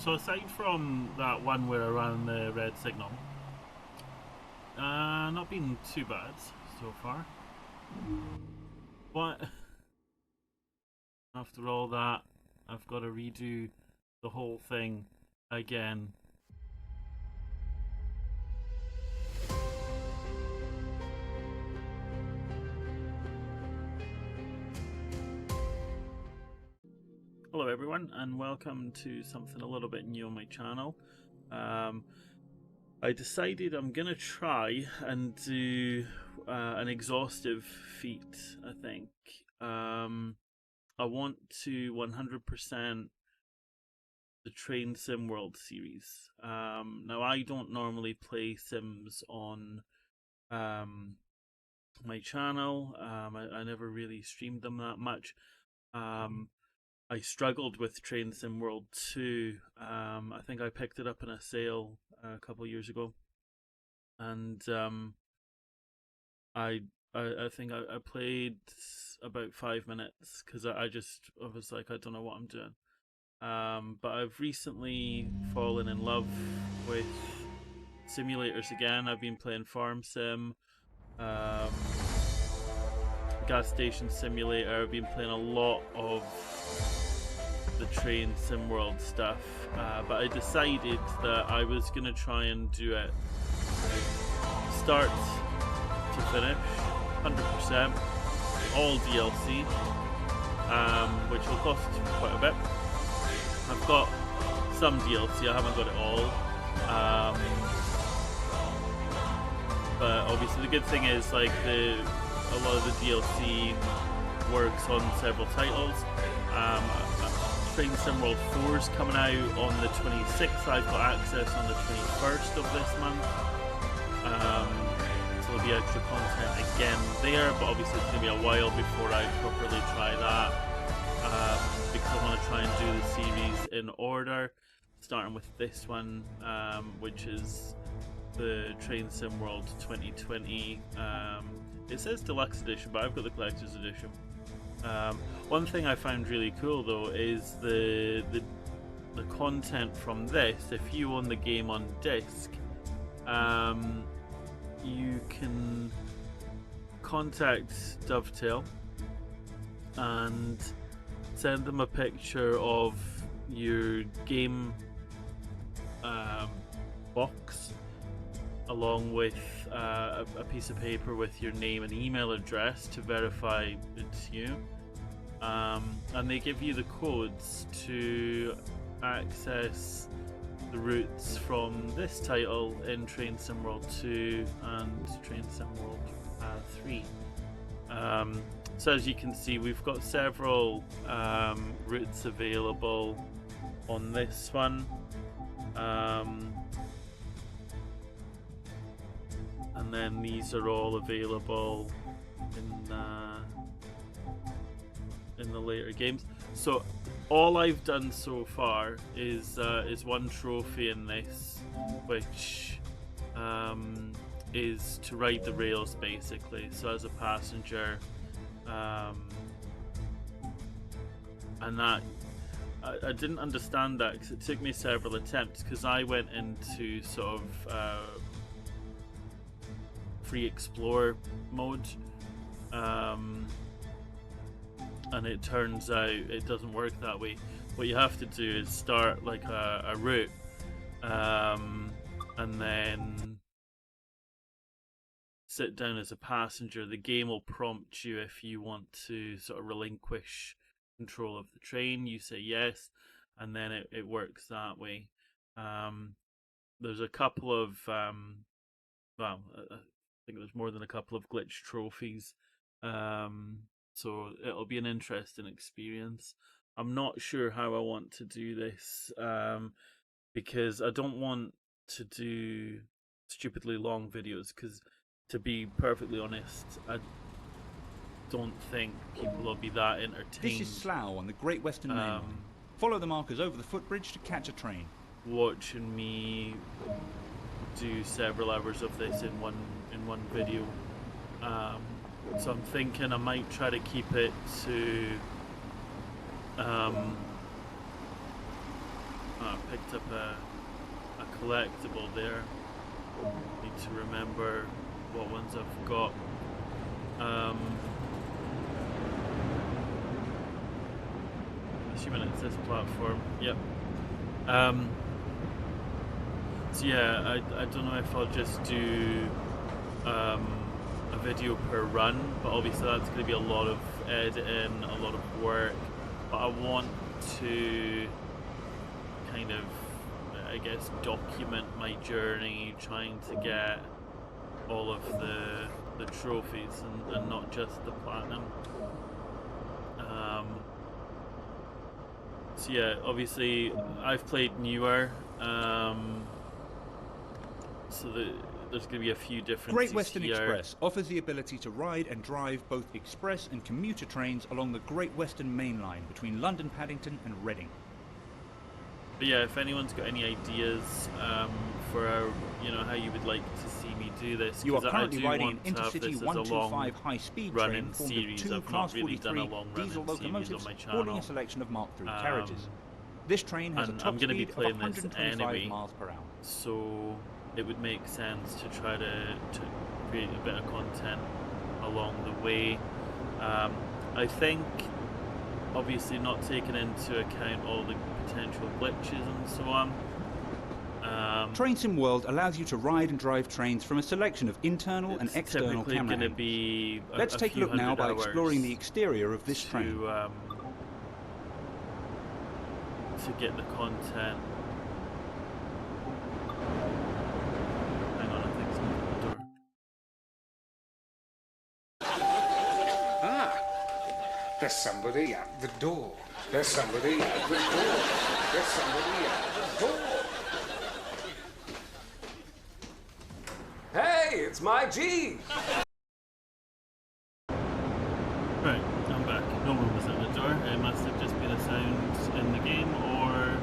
So aside from that one where I ran the red signal, not been too bad so far. But after all that, I've got to redo the whole thing again. Hello everyone, and welcome to something a little bit new on my channel. I decided I'm gonna try and do an exhaustive feat. I think I want to 100% the Train Sim World series. Now I don't normally play Sims on my channel. I never really streamed them that much. I struggled with Train Sim World 2. I think I picked it up in a sale a couple of years ago, and I think I played about 5 minutes because I was like, I don't know what I'm doing. But I've recently fallen in love with simulators again. I've been playing Farm Sim, Gas Station Simulator. I've been playing a lot of the Train Sim World stuff, but I decided that I was gonna try and do it start to finish, 100%, all DLC, which will cost quite a bit. I've got some DLC, I haven't got it all, but obviously the good thing is like a lot of the DLC works on several titles. Train Sim World 4 is coming out on the 26th. I've got access on the 21st of this month. So there'll be extra content again there, but obviously it's going to be a while before I properly try that. Because I want to try and do the series in order, starting with this one, which is the Train Sim World 2020. It says Deluxe Edition, but I've got the Collector's Edition. One thing I found really cool though is the content from this. If you own the game on disc, you can contact Dovetail and send them a picture of your game box along with a piece of paper with your name and email address to verify it's you, and they give you the codes to access the routes from this title in Train Sim World 2 and Train Sim World 3. So as you can see, we've got several routes available on this one. And then these are all available in the later games. So all I've done so far is one trophy in this, which is to ride the rails basically. So as a passenger, and that I didn't understand that because it took me several attempts, because I went into sort of free explore mode, and it turns out it doesn't work that way. What you have to do is start like a route, and then sit down as a passenger. The game will prompt you if you want to sort of relinquish control of the train. You say yes, and then it works that way. There's a couple of well, I think there's more than a couple of glitch trophies, so it'll be an interesting experience. I'm not sure how I want to do this, because I don't want to do stupidly long videos, because to be perfectly honest, I don't think people will be that entertained. This is Slough on the Great Western Main Line. Follow the markers over the footbridge to catch a train. Watching me do several hours of this in one video, so I'm thinking I might try to keep it to I picked up a collectible there. Need to remember what ones I've got. Assuming it's this platform. Yep. So yeah, I don't know if I'll just do a video per run, but obviously that's going to be a lot of editing, a lot of work. But I want to kind of, I guess, document my journey, trying to get all of the trophies and not just the platinum. So yeah, obviously I've played newer, so there's going to be a few differences. Great Western here. Express offers the ability to ride and drive both express and commuter trains along the Great Western Main Line between London Paddington and Reading. But yeah, if anyone's got any ideas for how you would like to see me do this, you are currently riding an Intercity Intercity 125 high-speed train formed of two I've Class not really 43 diesel locomotives holding a selection of Mark III carriages. This train has a top speed of 125 miles per hour. So it would make sense to try to create a bit of content along the way. I think, obviously not taking into account all the potential glitches and so on. Train Sim World allows you to ride and drive trains from a selection of internal and external camera angles. Be Let's take a look now by exploring the exterior of this train. To get the content. Hang on, I think someone's at the door. Ah, there's somebody at the door. There's somebody at the door. There's somebody at the door. Hey, it's my G. Right, I'm back. No one was at the door. It must have just been a sound in the game, or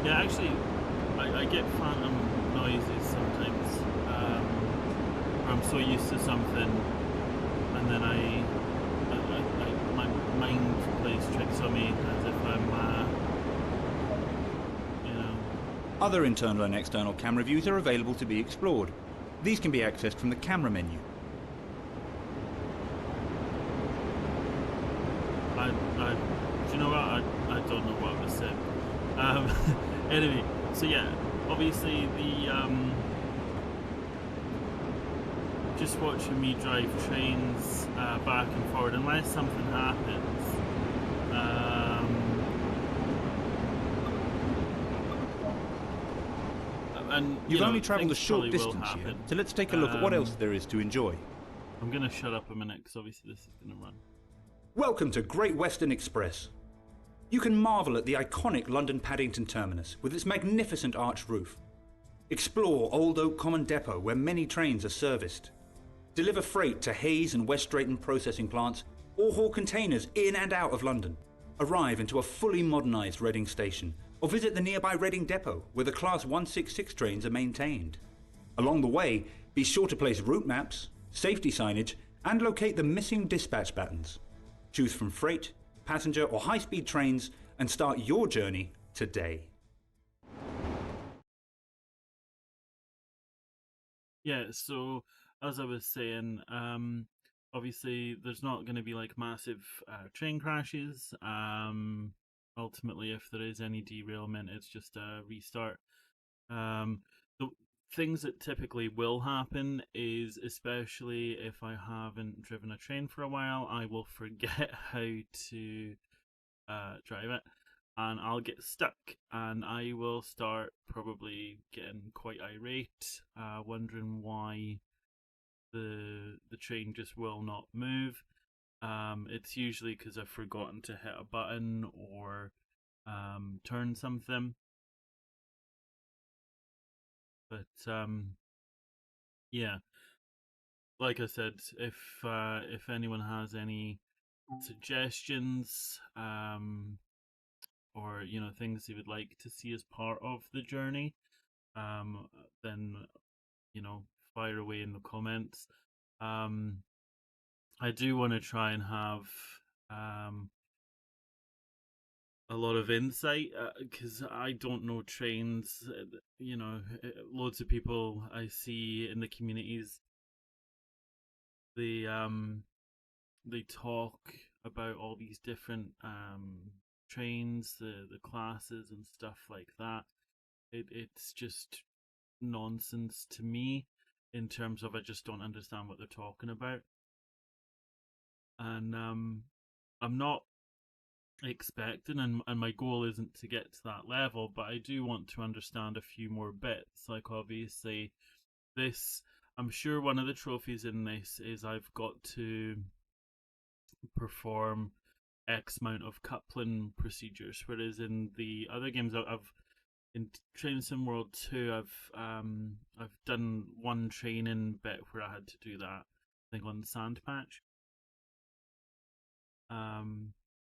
yeah, actually, I get phantom noises sometimes. Where I'm so used to something, and then my mind plays tricks on me as if I'm, Other internal and external camera views are available to be explored. These can be accessed from the camera menu. Do you know what? I don't know what I was saying. Anyway, so yeah, obviously just watching me drive trains back and forward, unless something happens. And You've only travelled a short distance here, so let's take a look at what else there is to enjoy. I'm going to shut up a minute because obviously this is going to run. Welcome to Great Western Express. You can marvel at the iconic London Paddington terminus with its magnificent arched roof. Explore Old Oak Common Depot where many trains are serviced. Deliver freight to Hayes and West Drayton processing plants or haul containers in and out of London. Arrive into a fully modernised Reading station or visit the nearby Reading Depot where the Class 166 trains are maintained. Along the way, be sure to place route maps, safety signage and locate the missing dispatch battens. Choose from freight, passenger or high-speed trains and start your journey today. Yeah, so as I was saying, obviously there's not going to be like massive train crashes. Ultimately, if there is any derailment, it's just a restart. The things that typically will happen is, especially if I haven't driven a train for a while, I will forget how to drive it, and I'll get stuck, and I will start probably getting quite irate, wondering why the train just will not move. It's usually because I've forgotten to hit a button or turn something. But yeah, like I said, if anyone has any suggestions, or things they would like to see as part of the journey, then fire away in the comments. I do want to try and have a lot of insight because I don't know trains. Loads of people I see in the communities, they they talk about all these different trains, the classes and stuff like that. It's just nonsense to me in terms of I just don't understand what they're talking about, and I'm not expecting, and my goal isn't to get to that level, but I do want to understand a few more bits. Like, obviously, this, I'm sure one of the trophies in this is I've got to perform X amount of coupling procedures, whereas in the other games I've in Train Sim World 2, I've done one training bit where I had to do that, I think on the sand patch.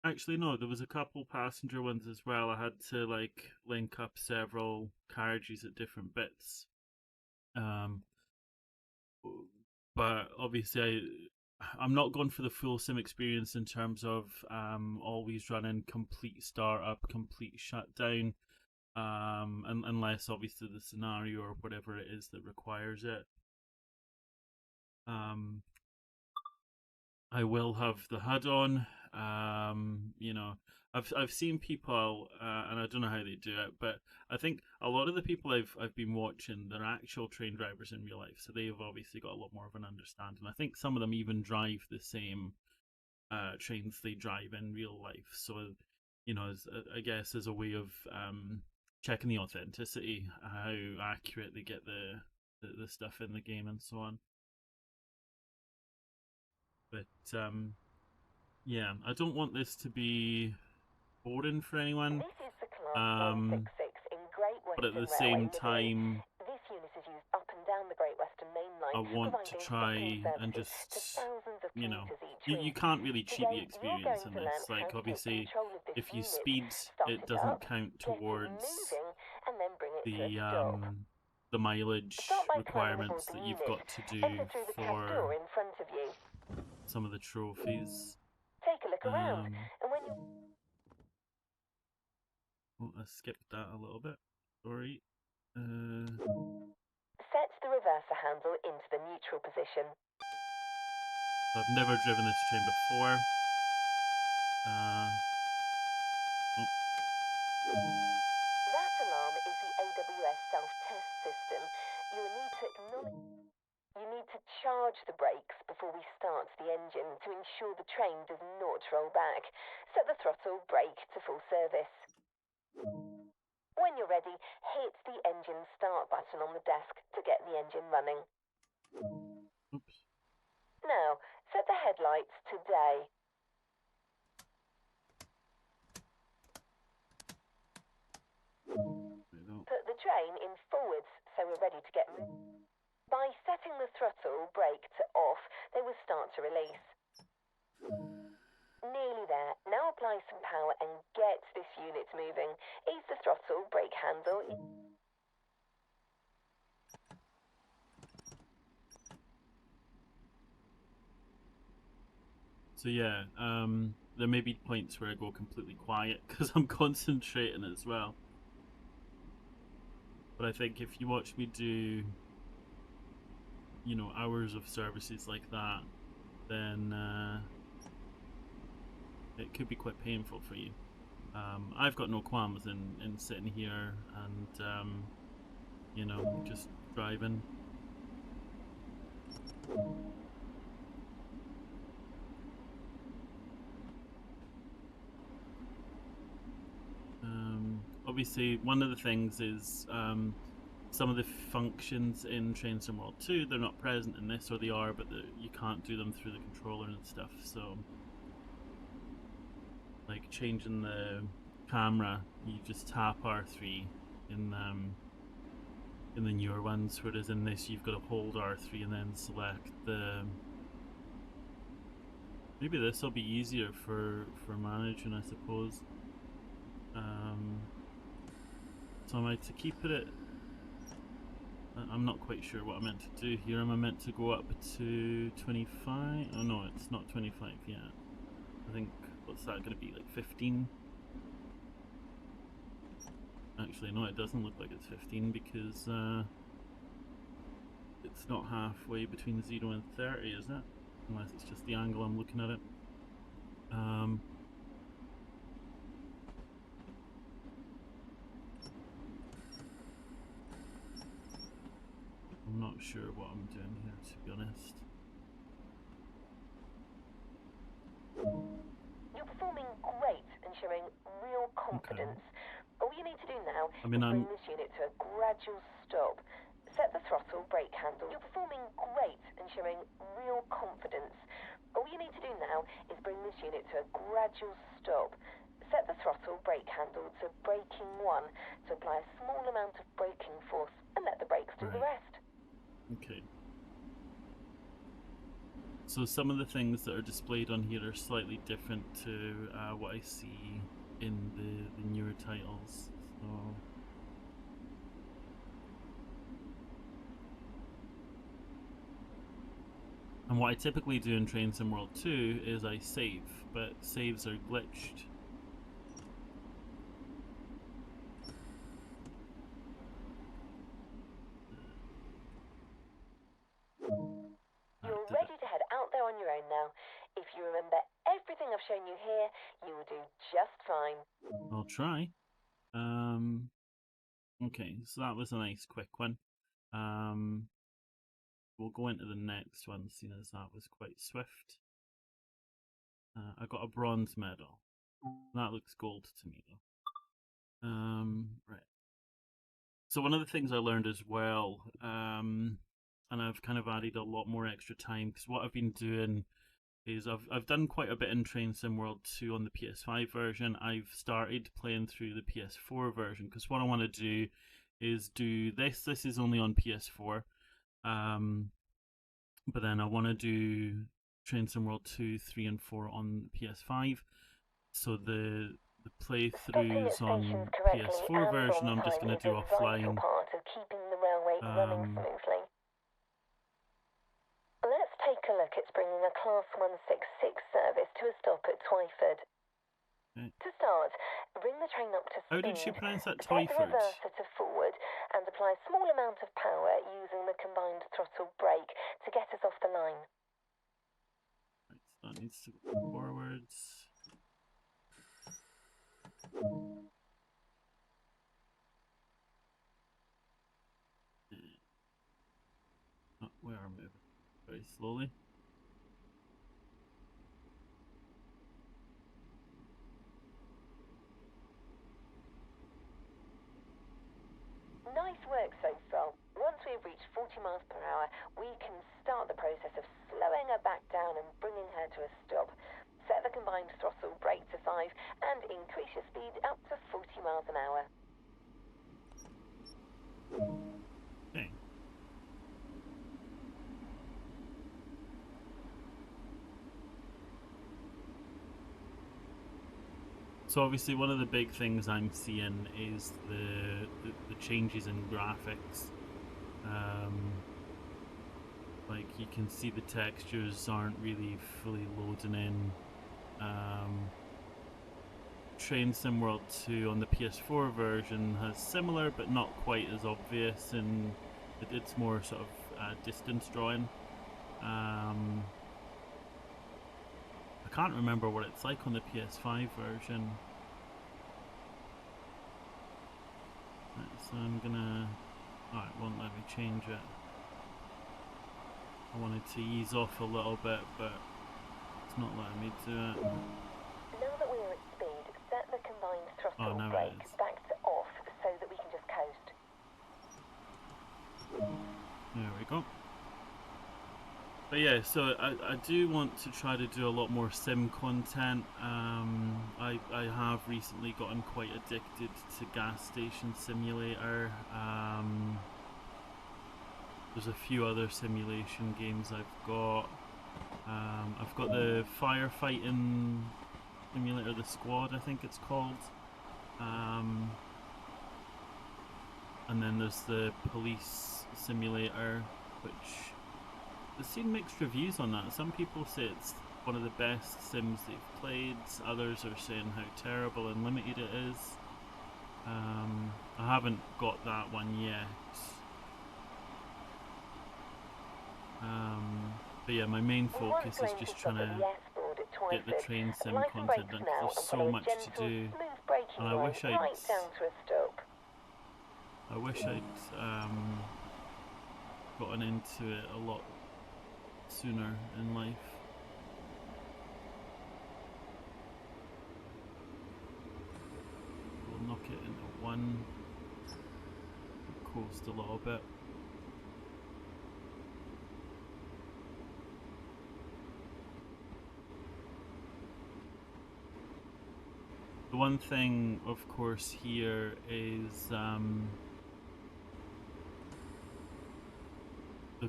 Actually, no, there was a couple passenger ones as well. I had to like link up several carriages at different bits. Um, but obviously, I'm not going for the full sim experience in terms of always running complete startup, complete shutdown, unless obviously the scenario or whatever it is that requires it. I will have the HUD on. I've seen people, and I don't know how they do it, but I think a lot of the people I've been watching, they're actual train drivers in real life, so they've obviously got a lot more of an understanding. I think some of them even drive the same trains they drive in real life. So, I guess as a way of checking the authenticity, how accurate they get the stuff in the game and so on. But yeah, I don't want this to be boring for anyone. This is the Class 166 in Great But at Western the Railway same livery. time, This unit is used up and down the Great Western Main I Line, want to providing try shuttling and services to just, thousands of commuters each you week. can't really cheat the Today, you're experience going in to learn this. how Like, to take obviously, control of this if you unit, speed, start it it doesn't up, count get it towards moving, and then bring it to a the stop. the mileage Start by climbing aboard requirements the that you've unit. got to do Enter through the cab for door in front of you. some of the trophies. Take a look around, and when you I skipped that a little bit. Sorry. set the reverser handle into the neutral position. I've never driven this train before. That alarm is the AWS self-test system. You will need to acknowledge. You need to charge the brakes before we start the engine to ensure the train does not roll back. Set the throttle brake to full service. When you're ready, hit the engine start button on the desk to get the engine running. Oops. Now, set the headlights to day. Put the train in forwards so we're ready to get moving. By setting the throttle brake to off, they will start to release. Nearly there. Now apply some power and get this unit moving. Ease the throttle brake handle. So yeah, there may be points where I go completely quiet because I'm concentrating as well. But I think if you watch me do, hours of services like that, then it could be quite painful for you. I've got no qualms in sitting here and, just driving. Obviously, one of the things is some of the functions in Train Sim World 2, they're not present in this, or they are, but you can't do them through the controller and stuff. So, like changing the camera, you just tap R3 in the newer ones, whereas in this you've got to hold R3 and then select the. Maybe this will be easier for managing, I suppose. So am I to keep it at... I'm not quite sure what I'm meant to do here. Am I meant to go up to 25? Oh no, it's not 25 yet. I think, what's that going to be, like 15? Actually, no, it doesn't look like it's 15 because it's not halfway between 0 and 30, is it? Unless it's just the angle I'm looking at it. I'm not sure what I'm doing here, to be honest. You're performing great and showing real confidence. All you need to do now I mean, is bring this unit to a gradual stop. Set the throttle brake handle. You're performing great and showing real confidence. All you need to do now is bring this unit to a gradual stop. Set the throttle brake handle to braking 1 to apply a small amount of braking force and let the brakes do the rest. Okay. So some of the things that are displayed on here are slightly different to what I see in the newer titles. So and what I typically do in Train Sim World 2 is I save, but saves are glitched. You're ready to head out there on your own now. If you remember everything I've shown you here, you will do just fine. I'll try. Okay, so that was a nice quick one. We'll go into the next one, seeing as that was quite swift. I got a bronze medal. That looks gold to me, though. Right. So one of the things I learned as well, and I've kind of added a lot more extra time, because what I've been doing is I've done quite a bit in Train Sim World 2 on the PS5 version. I've started playing through the PS4 version, because what I want to do is do this. This is only on PS4. But then I want to do Train Sim World 2, 3 and 4 on PS5. So the playthroughs on PS4 version I'm just going to do offline. Part of keeping the railway running smoothly. Let's take a look at bringing a Class 166 service to a stop at Twyford. Okay. To start, bring the train up to speed. How did she pronounce that? Set the Twyford? reverser to forward and apply a small amount of power using the combined throttle brake to get us off the line. Right, so that needs to go forwards. Oh, we are moving very slowly. Nice work so far. Once we've reached 40 miles per hour, we can start the process of slowing her back down and bringing her to a stop. Set the combined throttle brake to 5 and increase your speed up to 40 miles an hour. Okay. So obviously one of the big things I'm seeing is the changes in graphics. Like you can see the textures aren't really fully loading in. Train Sim World 2 on the PS4 version has similar but not quite as obvious, and it's more sort of distance drawing. I can't remember what it's like on the PS5 version. Right, so I'm gonna... Oh, it won't let me change it. I wanted to ease off a little bit, but it's not letting me do it. Now that we're at speed, set the combined throttle now it brake is. back to off so that we can just coast. There we go. But yeah, so I do want to try to do a lot more sim content. I have recently gotten quite addicted to Gas Station Simulator. There's a few other simulation games I've got. I've got the firefighting simulator, the Squad I think it's called. And then there's the police simulator, which I've seen mixed reviews on that. Some people say it's one of the best sims they've played. Others are saying how terrible and limited it is. haven't got that one yet. But yeah, my main focus is just trying to get the train sim content done, because there's so much to do, and I wish I'd gotten into it a lot sooner in life. We'll knock it into one, coast a little bit. The one thing, of course, here is the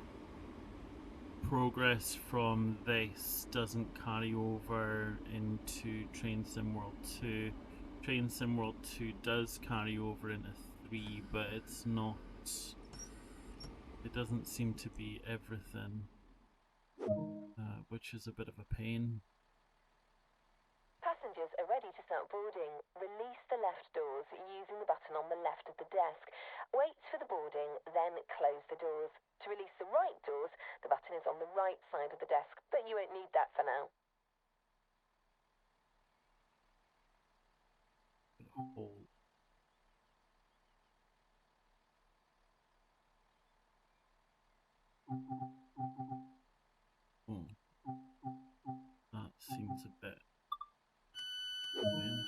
progress from this doesn't carry over into Train Sim World 2. Train Sim World 2 does carry over into 3, but it's not. It doesn't seem to be everything, which is a bit of a pain. Passengers are ready to start boarding. Release the left doors using the button on the left of the desk. Wait for the boarding, then close the doors. To release the right doors, the button is on the right side of the desk, but you won't need that for now. Hold. Oh, that seems a bit weird.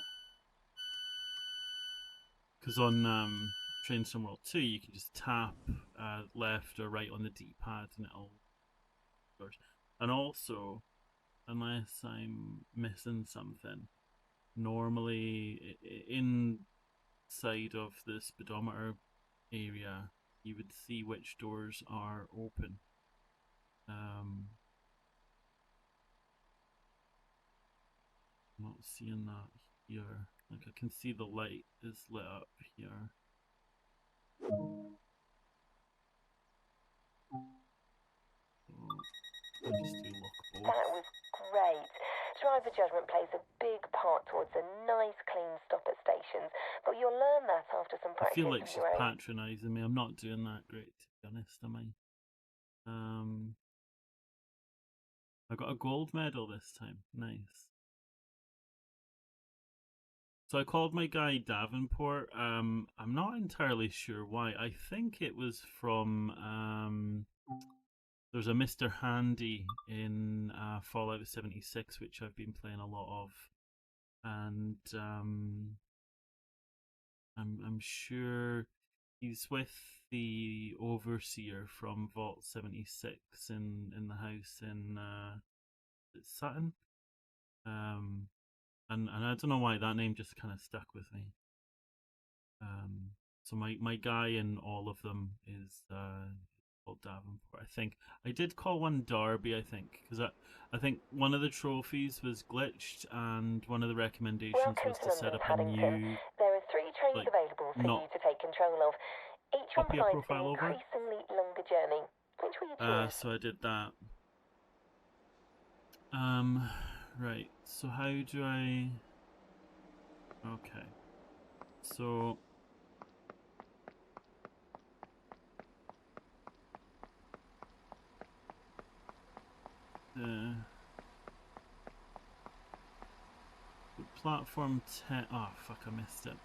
Because on Train Sim World 2, you can just tap left or right on the D-pad and it'll. And also, unless I'm missing something, normally inside of the speedometer area, you would see which doors are open. I'm not seeing that here. Like, I can see the light is lit up here. So I just do lock both. That was great. Driver judgment plays a big part towards a nice, clean stop at stations, but you'll learn that after some I practice. feel like she's patronising me. I'm not doing that great, to be honest, am I? I got a gold medal this time. Nice. So I called my guy Davenport. I'm not entirely sure why. I think it was from there's a Mr. Handy in Fallout 76, which I've been playing a lot of, and I'm sure he's with the overseer from Vault 76 in the house in Sutton. And I don't know why that name just kind of stuck with me. So my guy in all of them is called Davenport. I think I did call one Derby. I think because I think one of the trophies was glitched, and one of the recommendations was to set up a new. There are 3 trains available for you to take control of. Each one provides an increasingly longer journey. Which will you choose? So I did that. Right. So how do I? Okay. So. The platform 10. Oh fuck! I missed it.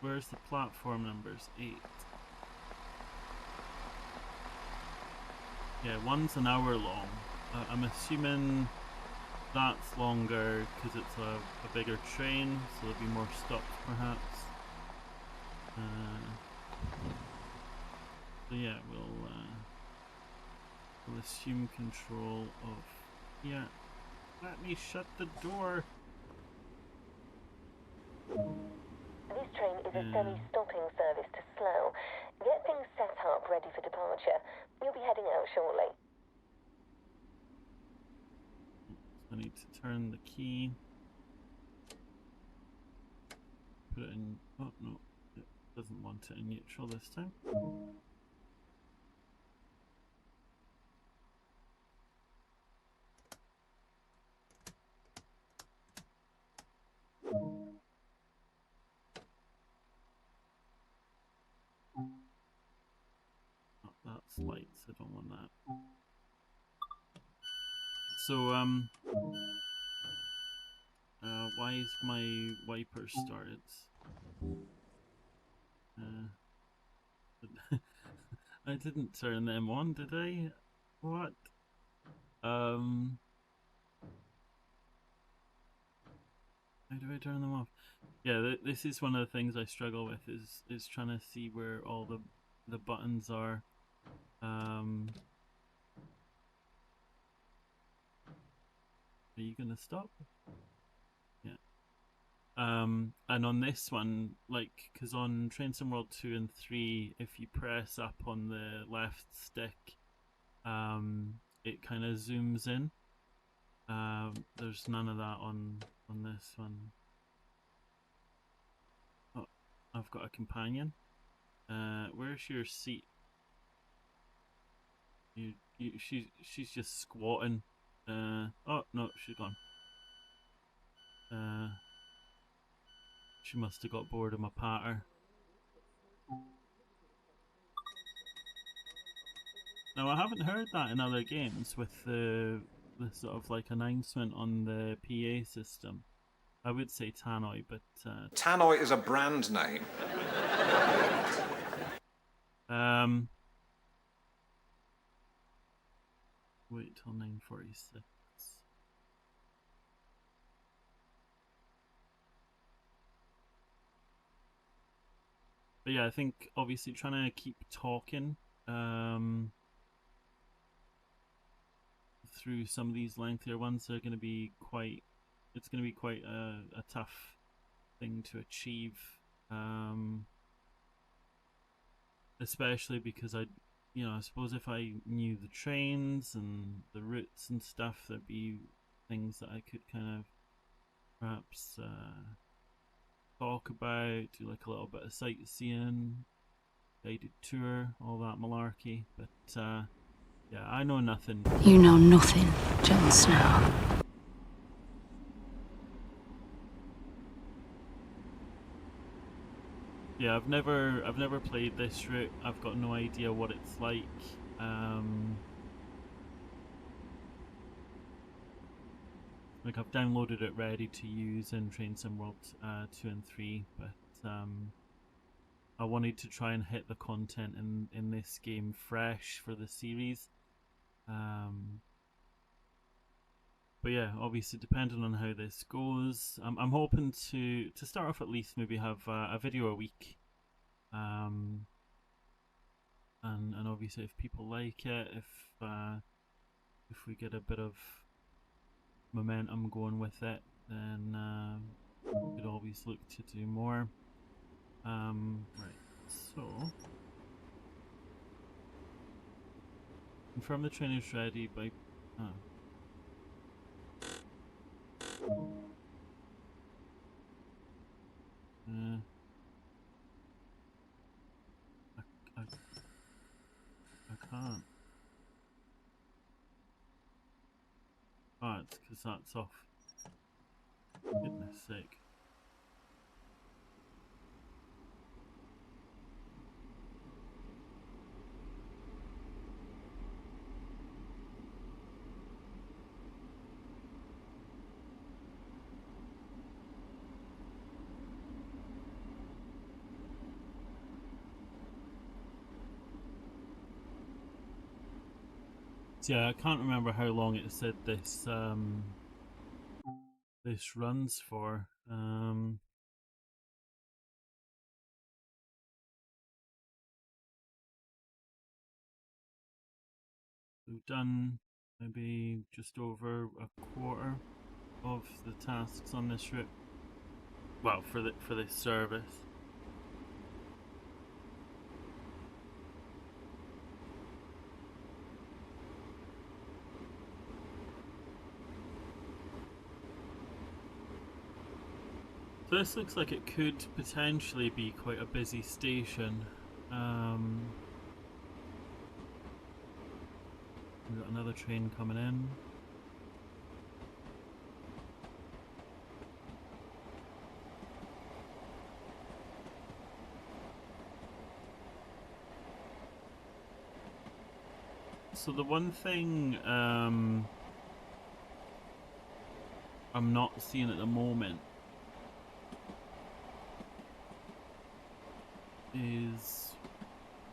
Where's the platform numbers? 8. Yeah, one's an hour long. I'm assuming that's longer because it's a bigger train, so there'll be more stops perhaps. So yeah, we'll assume control of. Yeah, let me shut the door. This train is a semi-stopping service to Slough. Get things set up ready for departure. You'll be heading out shortly. I need to turn the key. Put it in. Oh no, it doesn't want it in neutral this time. That's lights. I don't want that. So why is my wiper started? I didn't turn them on, did I? What? How do I turn them off? Yeah, this is one of the things I struggle with is trying to see where all the buttons are. Are you gonna stop? Yeah. And on this one, like, because on Train Sim World 2 and 3, if you press up on the left stick, it kind of zooms in. There's none of that on this one. Oh, I've got a companion. Where's your seat? She's just squatting. Oh no, she's gone. She must have got bored of my patter. Now I haven't heard that in other games with the sort of like announcement on the PA system. I would say tannoy, but Tannoy is a brand name. Wait till 9:46. But yeah, I think obviously trying to keep talking through some of these lengthier ones are going to be quite. It's going to be quite a tough thing to achieve, especially because I suppose if I knew the trains and the routes and stuff, there'd be things that I could kind of perhaps talk about, do like a little bit of sightseeing, guided tour, all that malarkey. But yeah, I know nothing. You know nothing, Jon Snow. Yeah, I've never played this route. I've got no idea what it's like. Like I've downloaded it ready to use in Train Sim World 2 and 3, but I wanted to try and hit the content in this game fresh for the series. But yeah, obviously depending on how this goes, I'm hoping to start off at least maybe have a video a week. And obviously if people like it, if we get a bit of momentum going with it, then we could always look to do more. Right, so confirm the train is ready by I can't. Oh, it's because that's off. Goodness sake. So yeah, I can't remember how long it said this this runs for. We've done maybe just over a quarter of the tasks on this route. Well, for this service. So this looks like it could potentially be quite a busy station. We've got another train coming in. So the one thing I'm not seeing at the moment is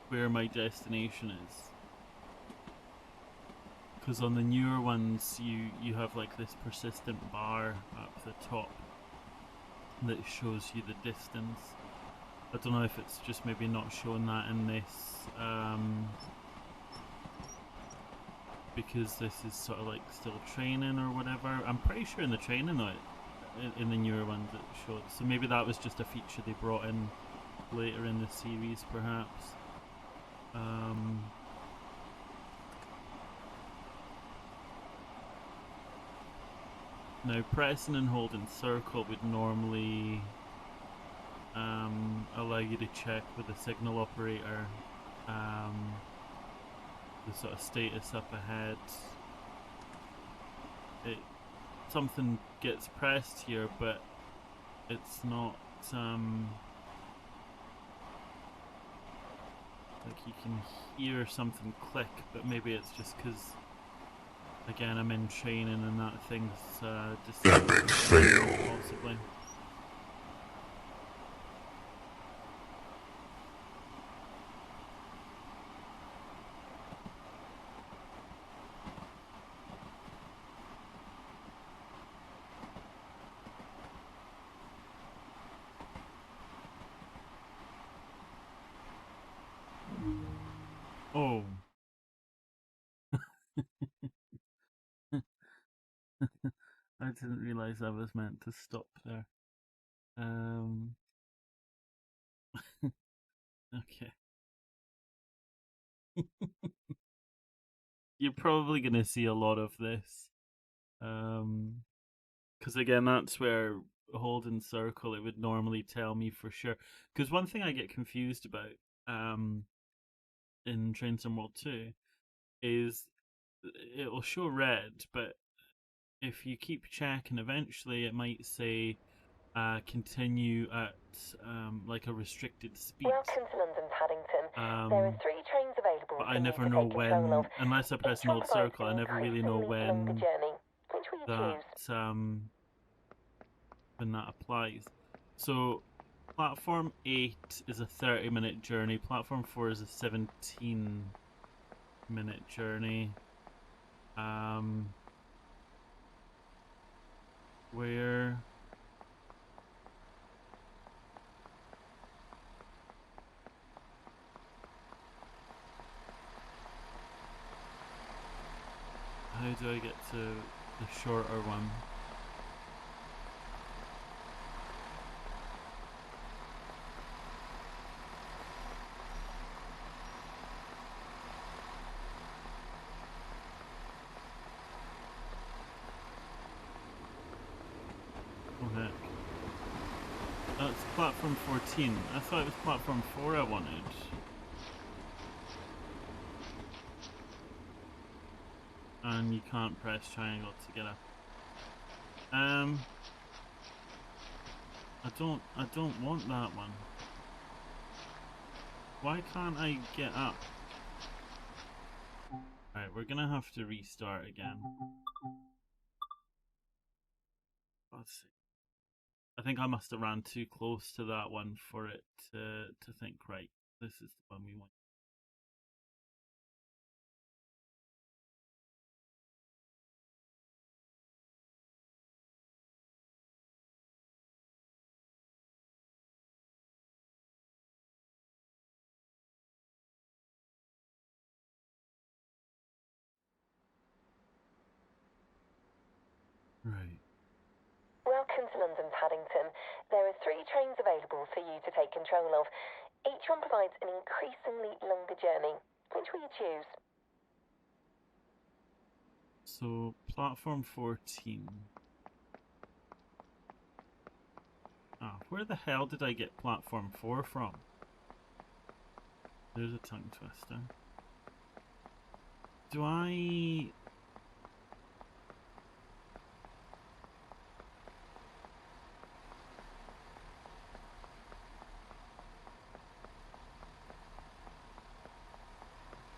where my destination is. Because on the newer ones, you have like this persistent bar up the top that shows you the distance. I don't know if it's just maybe not showing that in this, because this is sort of like still training or whatever. I'm pretty sure in the training though, in the newer ones it showed. So maybe that was just a feature they brought in later in the series, perhaps. Now pressing and holding circle would normally allow you to check with the signal operator the sort of status up ahead. Something gets pressed here, but it's not like you can hear something click, but maybe it's just because again I'm in training and that thing's Epic fail. possibly. Oh. I didn't realise I was meant to stop there. Okay. You're probably going to see a lot of this. Because again, that's where holding circle, it would normally tell me for sure. Because one thing I get confused about in Train Sim World 2 is it'll show red, but if you keep checking, eventually it might say continue at like a restricted speed. Welcome to London Paddington. There are 3 trains available But for I you never to know take control when, of. unless I press Each an one old provides circle, I an never really know increasingly longer when journey. Which will you that applies. So platform 8 is a 30-minute journey, platform 4 is a 17-minute journey. Where how do I get to the shorter one? Oh heck. That's platform 14. I thought it was platform 4 I wanted. And you can't press triangle to get up. I don't want that one. Why can't I get up? Alright, we're gonna have to restart again. Let's see. I think I must have ran too close to that one for it to think, right, this is the one we want. Right. Welcome to London Paddington. There are 3 trains available for you to take control of. Each one provides an increasingly longer journey. Which will you choose? So platform 14. Ah, where the hell did I get platform 4 from? There's a tongue twister. Do I...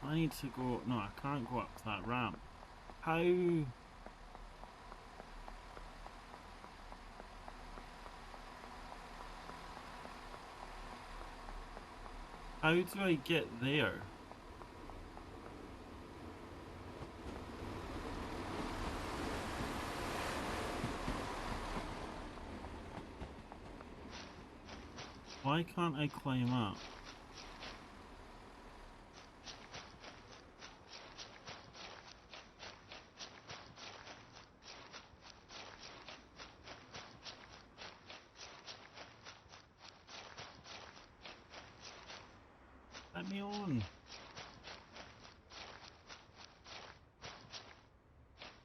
I need to go... No, I can't go up that ramp. How... How do I get there? Why can't I climb up? Let me on.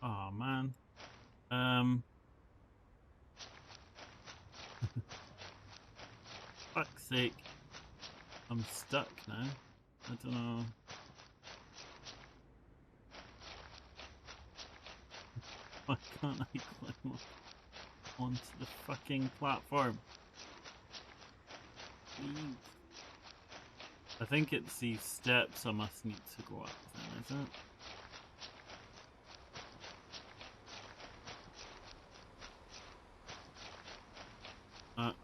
Oh man. Fuck's sake. I'm stuck now. I don't know. Why can't I climb up onto the fucking platform? Please. I think it's these steps I must need to go up then, is it?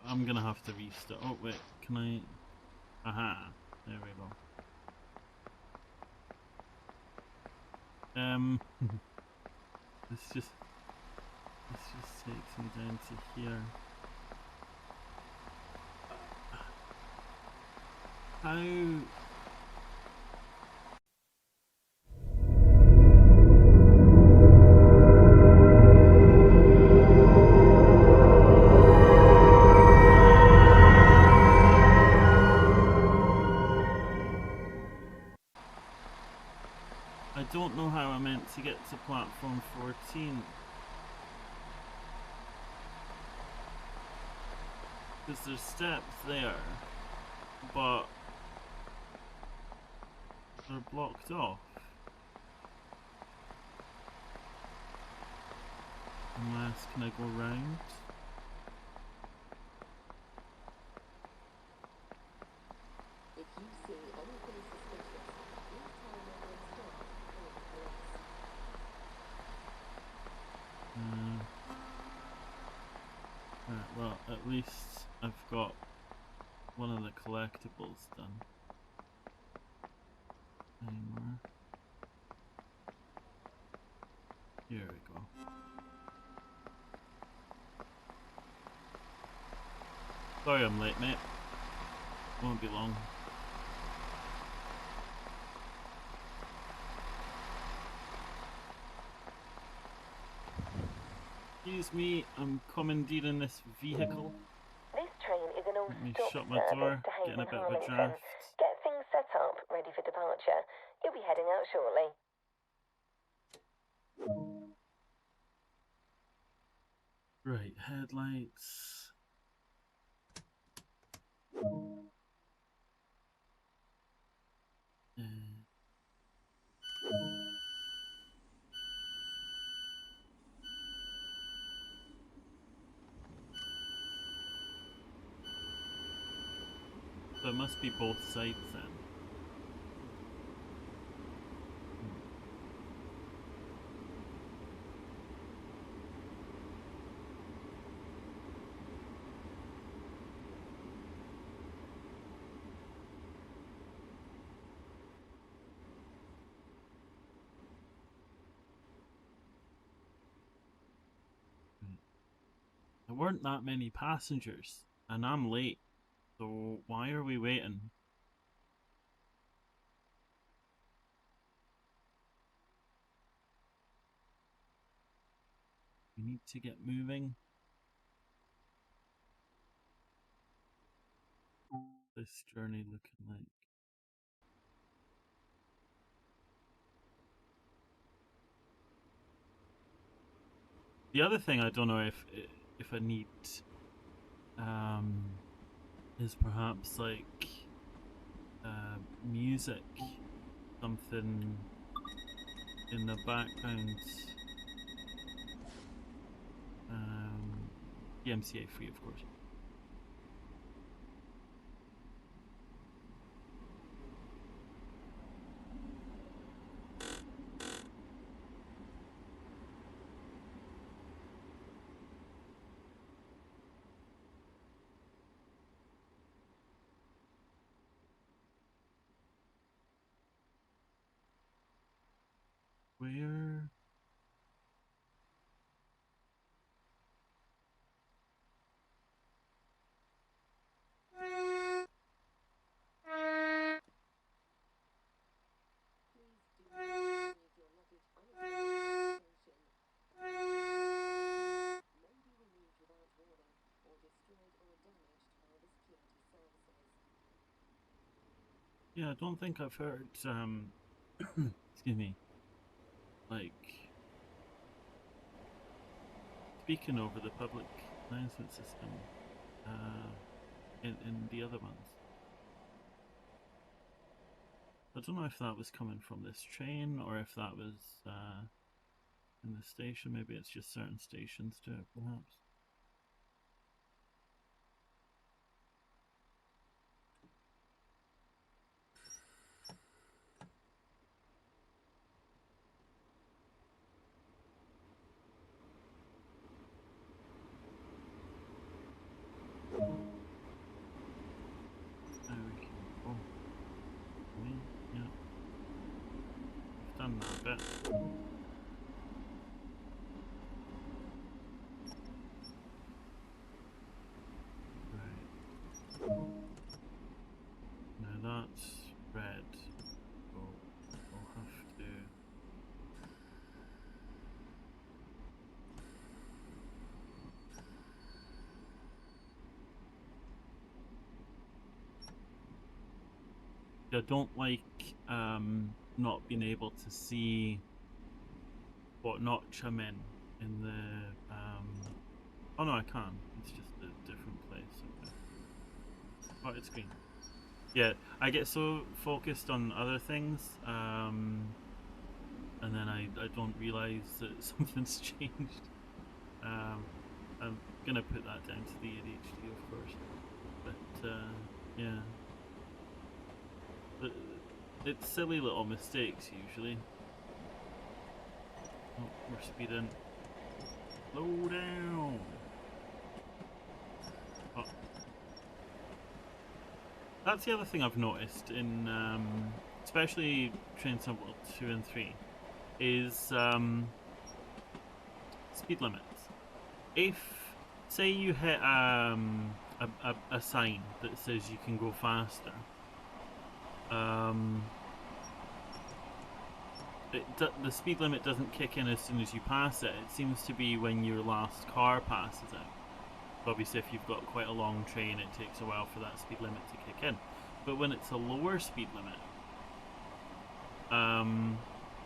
I'm gonna have to restart. Oh wait, can I? Aha, there we go. This just takes me down to here. How? I don't know how I'm meant to get to platform 14. Because there's steps there, but they're blocked off. Unless, can I go round? If you see anything suspicious, please tell me and stop calling the police. Right, well, at least I've got one of the collectibles done. Any more? Here we go. Sorry I'm late, mate. Won't be long. Excuse me, I'm commandeering this vehicle. This train is an Let me all-stop shut my service door, to get in a Haven bit of a Harlington. draft. Get things set up, ready for departure. You'll be heading out shortly. Right, headlights. So it must be both sides then. There weren't that many passengers, and I'm late, so why are we waiting? We need to get moving. This journey looking like. The other thing I don't know if I need is perhaps like music, something in the background. DMCA free, of course. Where? Yeah, I don't think I've heard, excuse me, like, speaking over the public announcement system in the other ones. I don't know if that was coming from this train or if that was in the station. Maybe it's just certain stations do it, perhaps. Now we can. Oh, yeah. We've done that bit. Right. Now that's red. So we'll have to. I don't like not being able to see what notch I'm in the oh no, I can. It's just a different place. Okay. Oh, it's green. Yeah, I get so focused on other things, and then I don't realise that something's changed. I'm gonna put that down to the ADHD, of course, but yeah. But it's silly little mistakes usually. Oh, we're speeding. Slow down. Oh. That's the other thing I've noticed in, especially Train Sim World 2 and 3, is speed limits. If, say you hit a sign that says you can go faster, the speed limit doesn't kick in as soon as you pass it. It seems to be when your last car passes it. Obviously, if you've got quite a long train, it takes a while for that speed limit to kick in. But when it's a lower speed limit,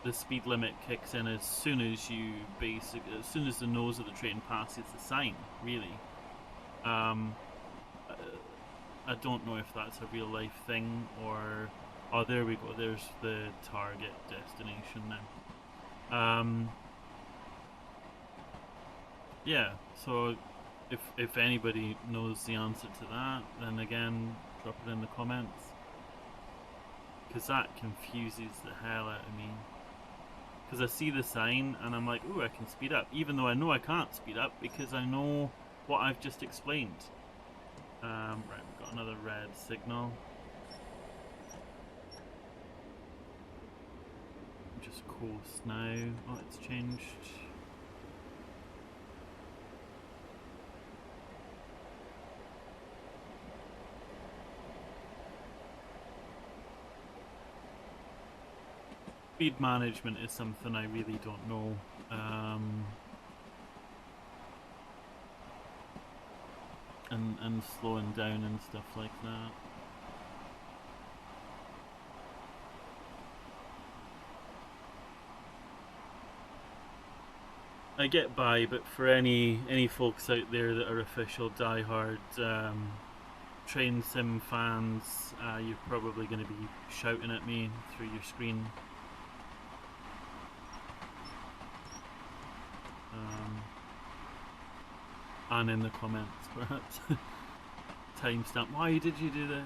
the speed limit kicks in as soon as as soon as the nose of the train passes the sign. Really, I don't know if that's a real life thing or. Oh, there we go. There's the target destination now. Yeah. So, if anybody knows the answer to that, then again, drop it in the comments. Because that confuses the hell out of me. Because I see the sign and I'm like, ooh, I can speed up. Even though I know I can't speed up because I know what I've just explained. Right, we've got another red signal. Just course now. Oh, it's changed. Speed management is something I really don't know. And slowing down and stuff like that. I get by, but for any folks out there that are official diehard train sim fans, you're probably going to be shouting at me through your screen. And in the comments, perhaps. Timestamp. Why did you do this?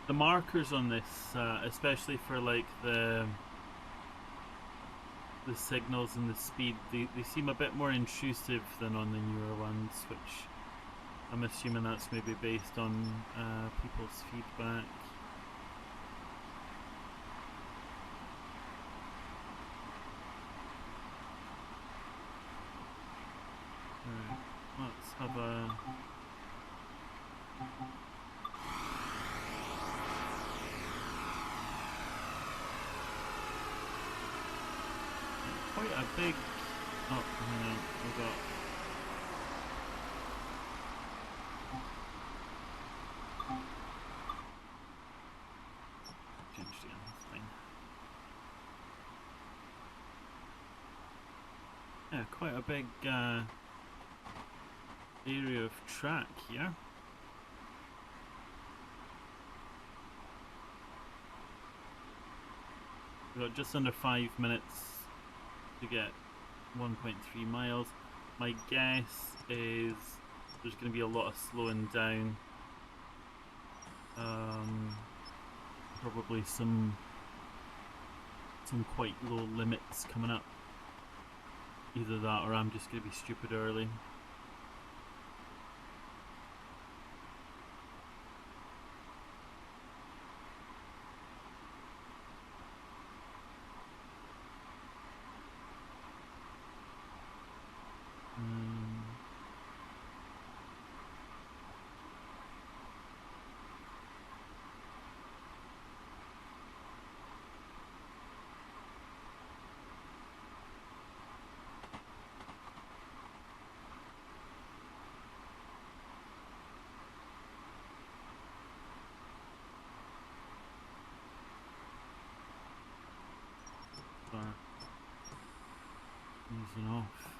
The markers on this, especially for like the the signals and the speed, they seem a bit more intrusive than on the newer ones, which I'm assuming that's maybe based on people's feedback. Right, let's have a... Quite a big... Oh, hang on, we got... Changed again, that's fine. Yeah, quite a big area of track here. We've got just under 5 minutes to get 1.3 miles. My guess is there's going to be a lot of slowing down. Probably some quite low limits coming up. Either that or I'm just going to be stupid early. Easing off.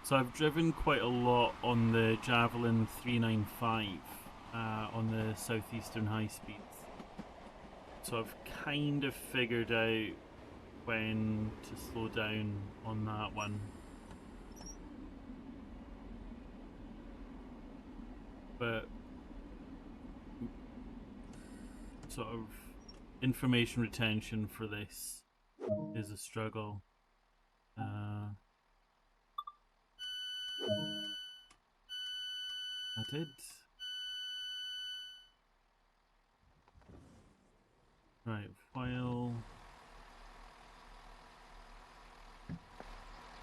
So I've driven quite a lot on the Javelin 395 on the southeastern high speeds. So I've kind of figured out when to slow down on that one. But sort of information retention for this is a struggle. I did. Right, while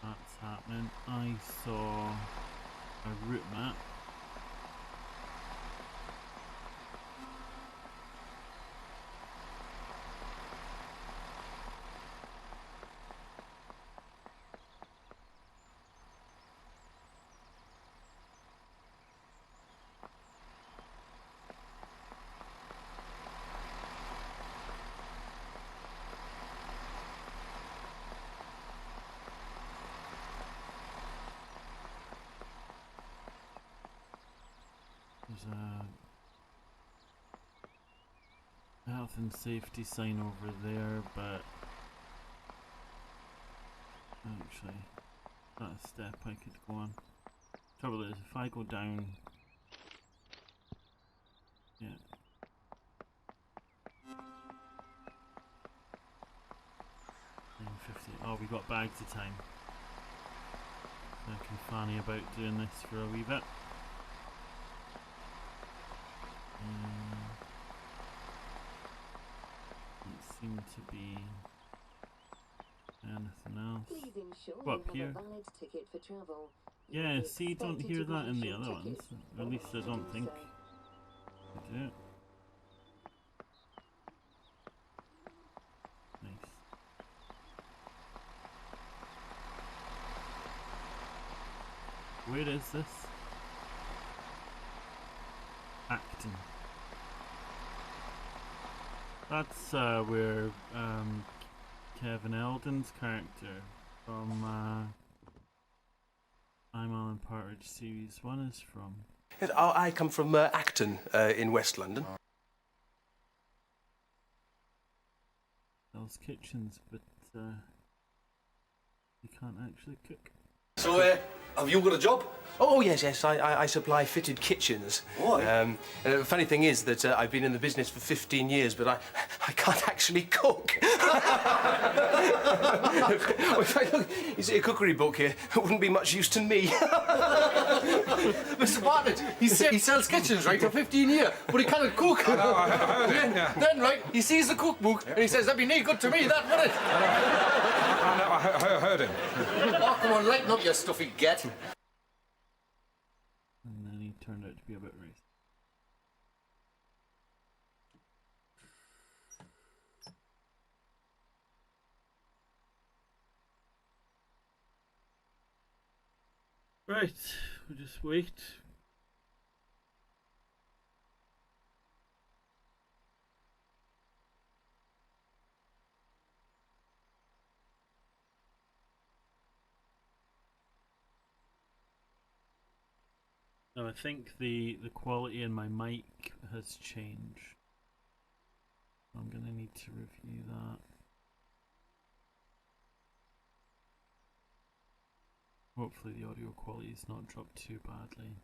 that's happening, I saw a route map. There's a health and safety sign over there, but actually, that's a step I could go on. Trouble is, if I go down, yeah. 9:50. Oh, we got bags of time. I can fanny about doing this for a wee bit. Doesn't seem to be anything else. Go up here. Yeah, see, don't hear that in the other ones. Or at least I don't think I do. Nice. Where is this? Acton. That's where Kevin Eldon's character from I'm Alan Partridge Series 1 is from. Yes, I come from Acton in West London. Those kitchens, but you can't actually cook. So, have you got a job? Oh, yes, yes, I supply fitted kitchens. Boy. The funny thing is that I've been in the business for 15 years, but I can't actually cook. If I look, you see a cookery book here, it wouldn't be much use to me. Mr. Bartlett, he sells kitchens, right, for 15 years, but he can't cook. I heard him, yeah. Then, right, he sees the cookbook and he says, that'd be no good to me, that, would it? I heard him. Oh, come on, lighten up, you stuffy get. And then he turned out to be a bit racist. Right, we'll just wait. Now I think the quality in my mic has changed. I'm gonna need to review that. Hopefully the audio quality is not dropped too badly.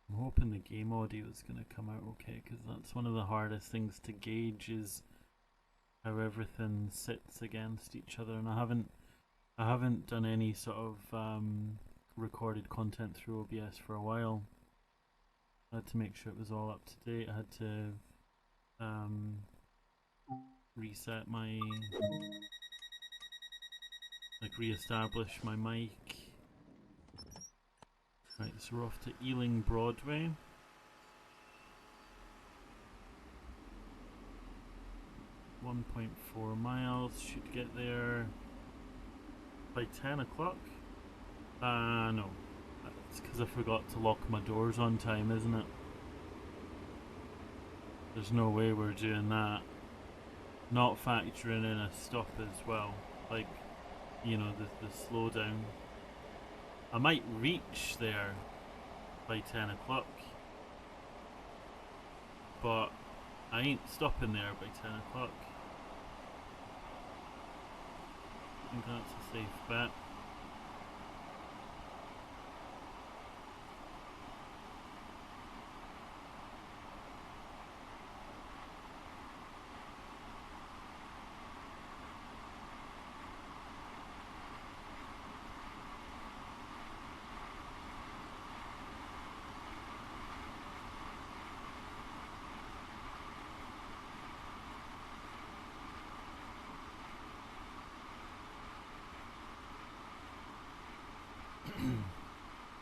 I'm hoping the game audio is going to come out okay, because that's one of the hardest things to gauge, is how everything sits against each other. And I haven't done any sort of recorded content through OBS for a while. I had to make sure it was all up to date. I had to reset my, like, re-establish my mic. Right, so we're off to Ealing Broadway. .4 miles, should get there by 10 o'clock. No, it's because I forgot to lock my doors on time, isn't it? There's no way we're doing that. Not factoring in a stop as well, like, you know, the slowdown. I might reach there by 10 o'clock, but I ain't stopping there by 10 o'clock. I think that's a safe bet.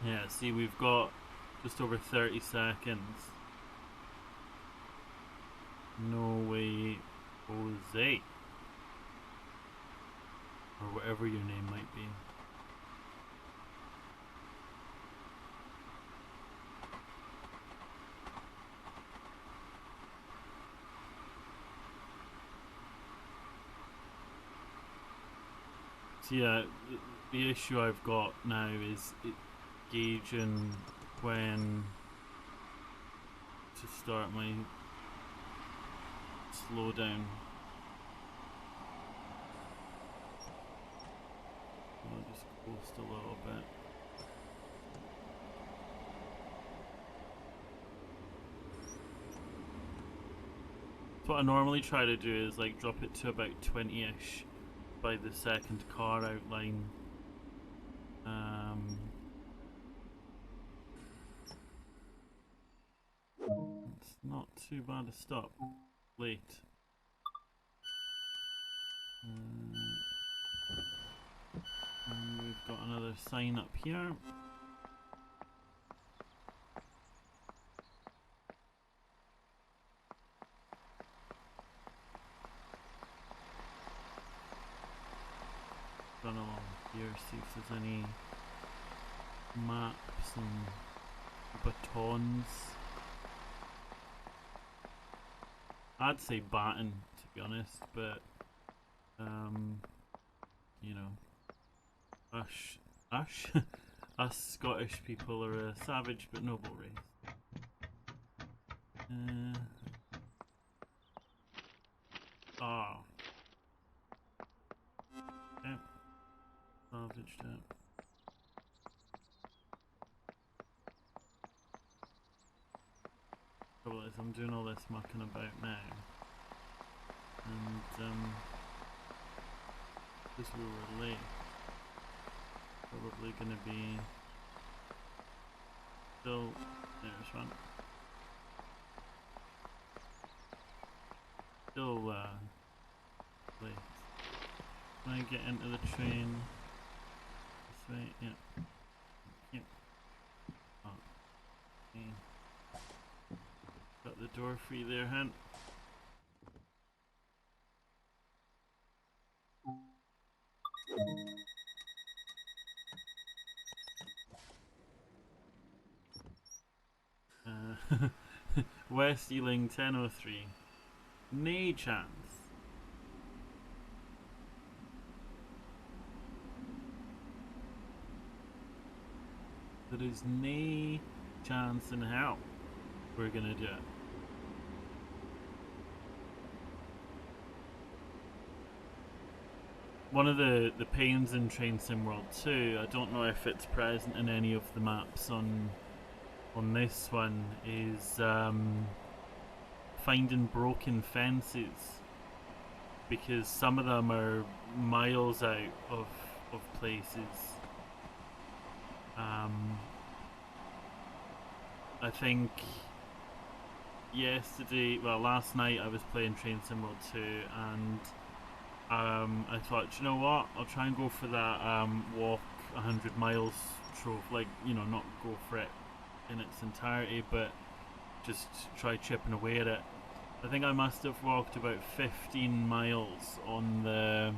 Yeah, see, we've got just over 30 seconds. No way, Jose. Or whatever your name might be. So yeah, the issue I've got now is gauging when to start my slowdown. I'll just coast a little bit. So what I normally try to do is like drop it to about 20-ish by the second car outline. It's not too bad a stop. Late. And we've got another sign up here. Run along here, see if there's any maps and batons. I'd say baton, to be honest, but you know, Us Scottish people are a savage but noble race. Oh. Okay. Salvaged it. Trouble is, I'm doing all this mucking about now, and because we were late, probably gonna be still. There's one. Still late. Can I get into the train this way? Yeah. Yep. Oh. Okay. Got the door free there, hun. West Ealing 1003. Nay chance. There is nay chance in hell we're gonna do it. One of the pains in Train Sim World 2, I don't know if it's present in any of the maps on this one, is finding broken fences, because some of them are miles out of places. I think last night I was playing Train Sim World 2, and I thought, you know what, I'll try and go for that walk 100 miles trope, like, you know, not go for it in its entirety, but just try chipping away at it. I think I must have walked about 15 miles on the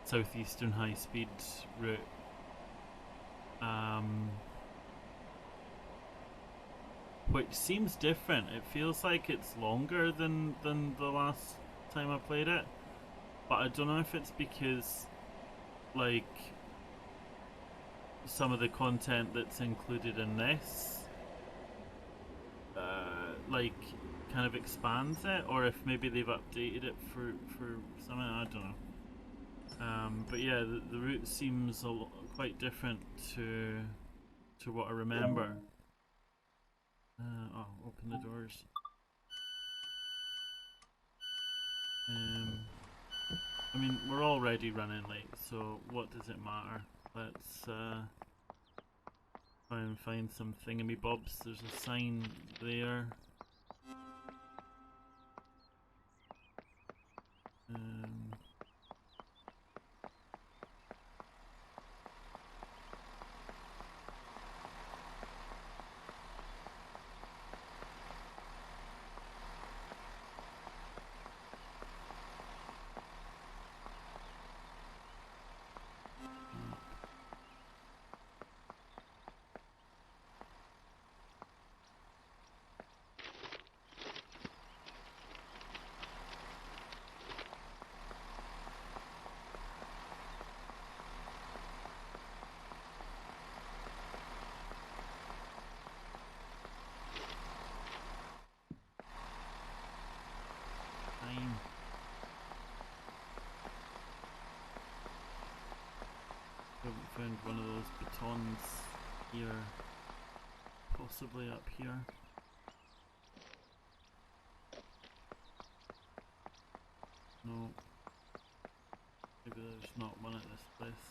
southeastern high speed route. Which seems different. It feels like it's longer than the last time I played it, but I don't know if it's because, like, some of the content that's included in this like kind of expands it, or if maybe they've updated it for something, I don't know. But yeah, the route seems quite different to what I remember. Oh, open the doors. I mean, we're already running late, so what does it matter? Let's try and find some thingamybobs. There's a sign there. Haven't found one of those batons here. Possibly up here. No. Maybe there's not one at this place.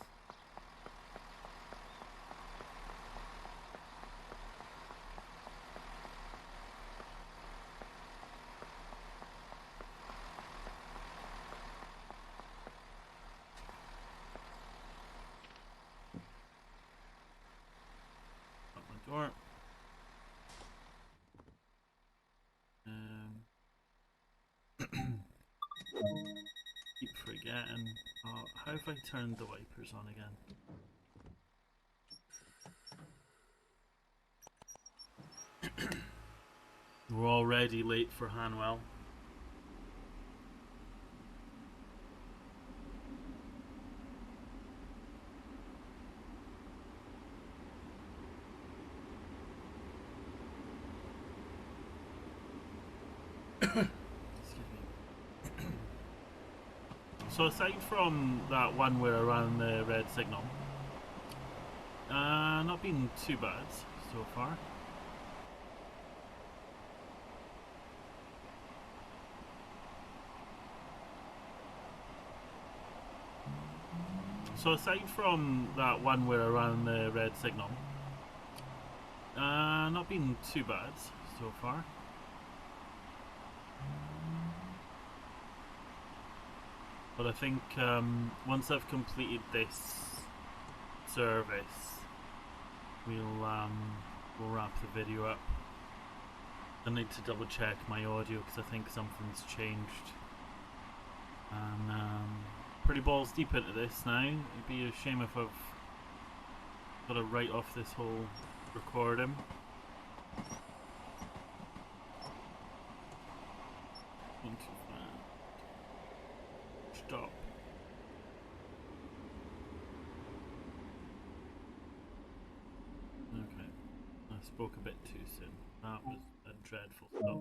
Door. Keep forgetting. Oh, how have I turned the wipers on again? We're already late for Hanwell. Excuse me. So aside from that one where I ran the red signal, not been too bad so far. So aside from that one where I ran the red signal, not been too bad so far. But I think once I've completed this service, we'll wrap the video up. I need to double check my audio because I think something's changed. And pretty balls deep into this now. It'd be a shame if I've got to write off this whole recording. Stop. Okay, I spoke a bit too soon. That was a dreadful stop.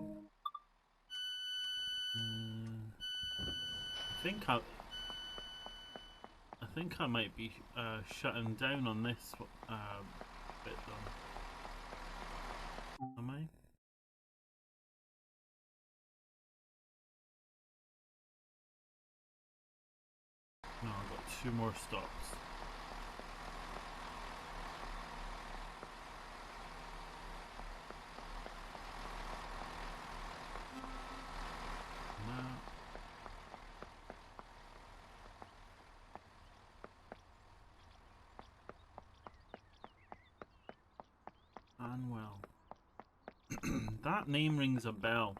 I think I might be shutting down on this bit though. Am I? No, I've got 2 more stops. Hanwell. That name rings a bell.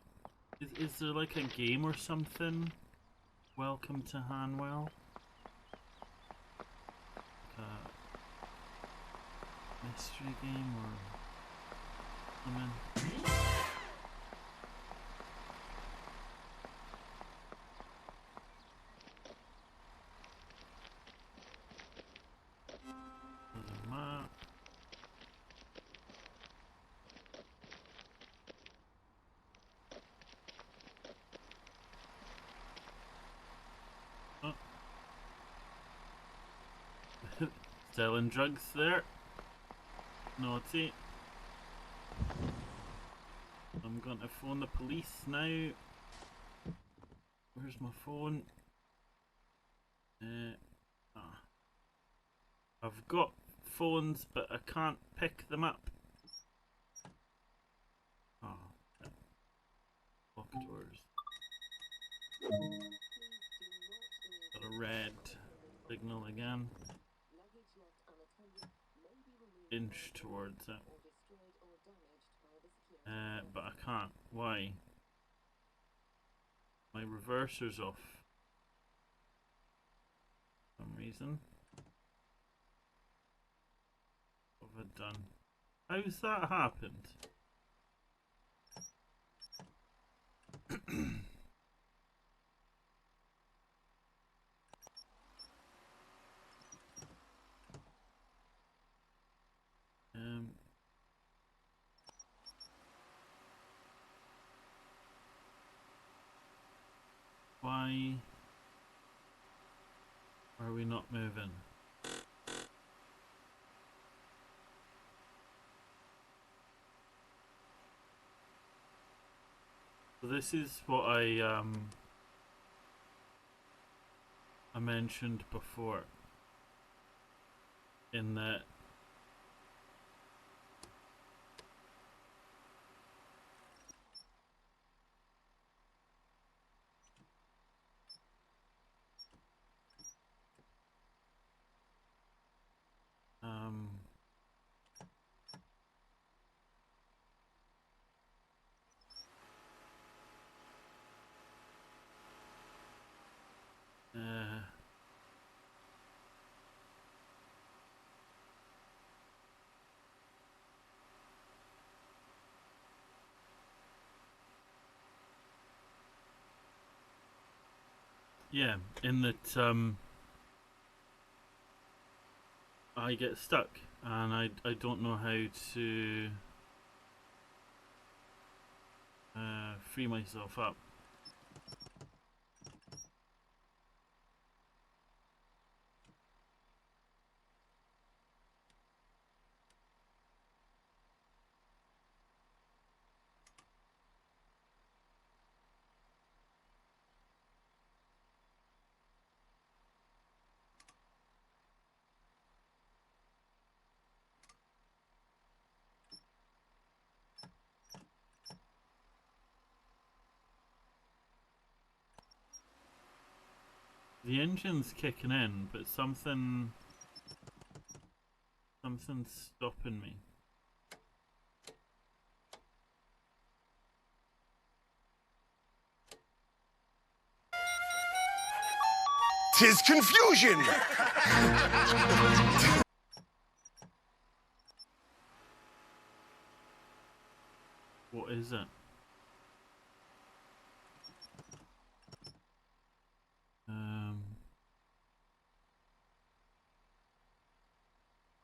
Is there like a game or something? Welcome to Hanwell? Mystery game or something? There's a map. Oh. Selling drugs there. Naughty. I'm going to phone the police now. Where's my phone? I've got phones, but I can't pick them up. Oh, okay. Lock doors. Got a red signal again. Inch towards it. But I can't. Why? My reverser's off. For some reason. What have I done? How's that happened? Why are we not moving? So this is what I mentioned before, in that yeah, in that I get stuck and I don't know how to free myself up. The engine's kicking in, but something's stopping me. 'Tis confusion! What is it?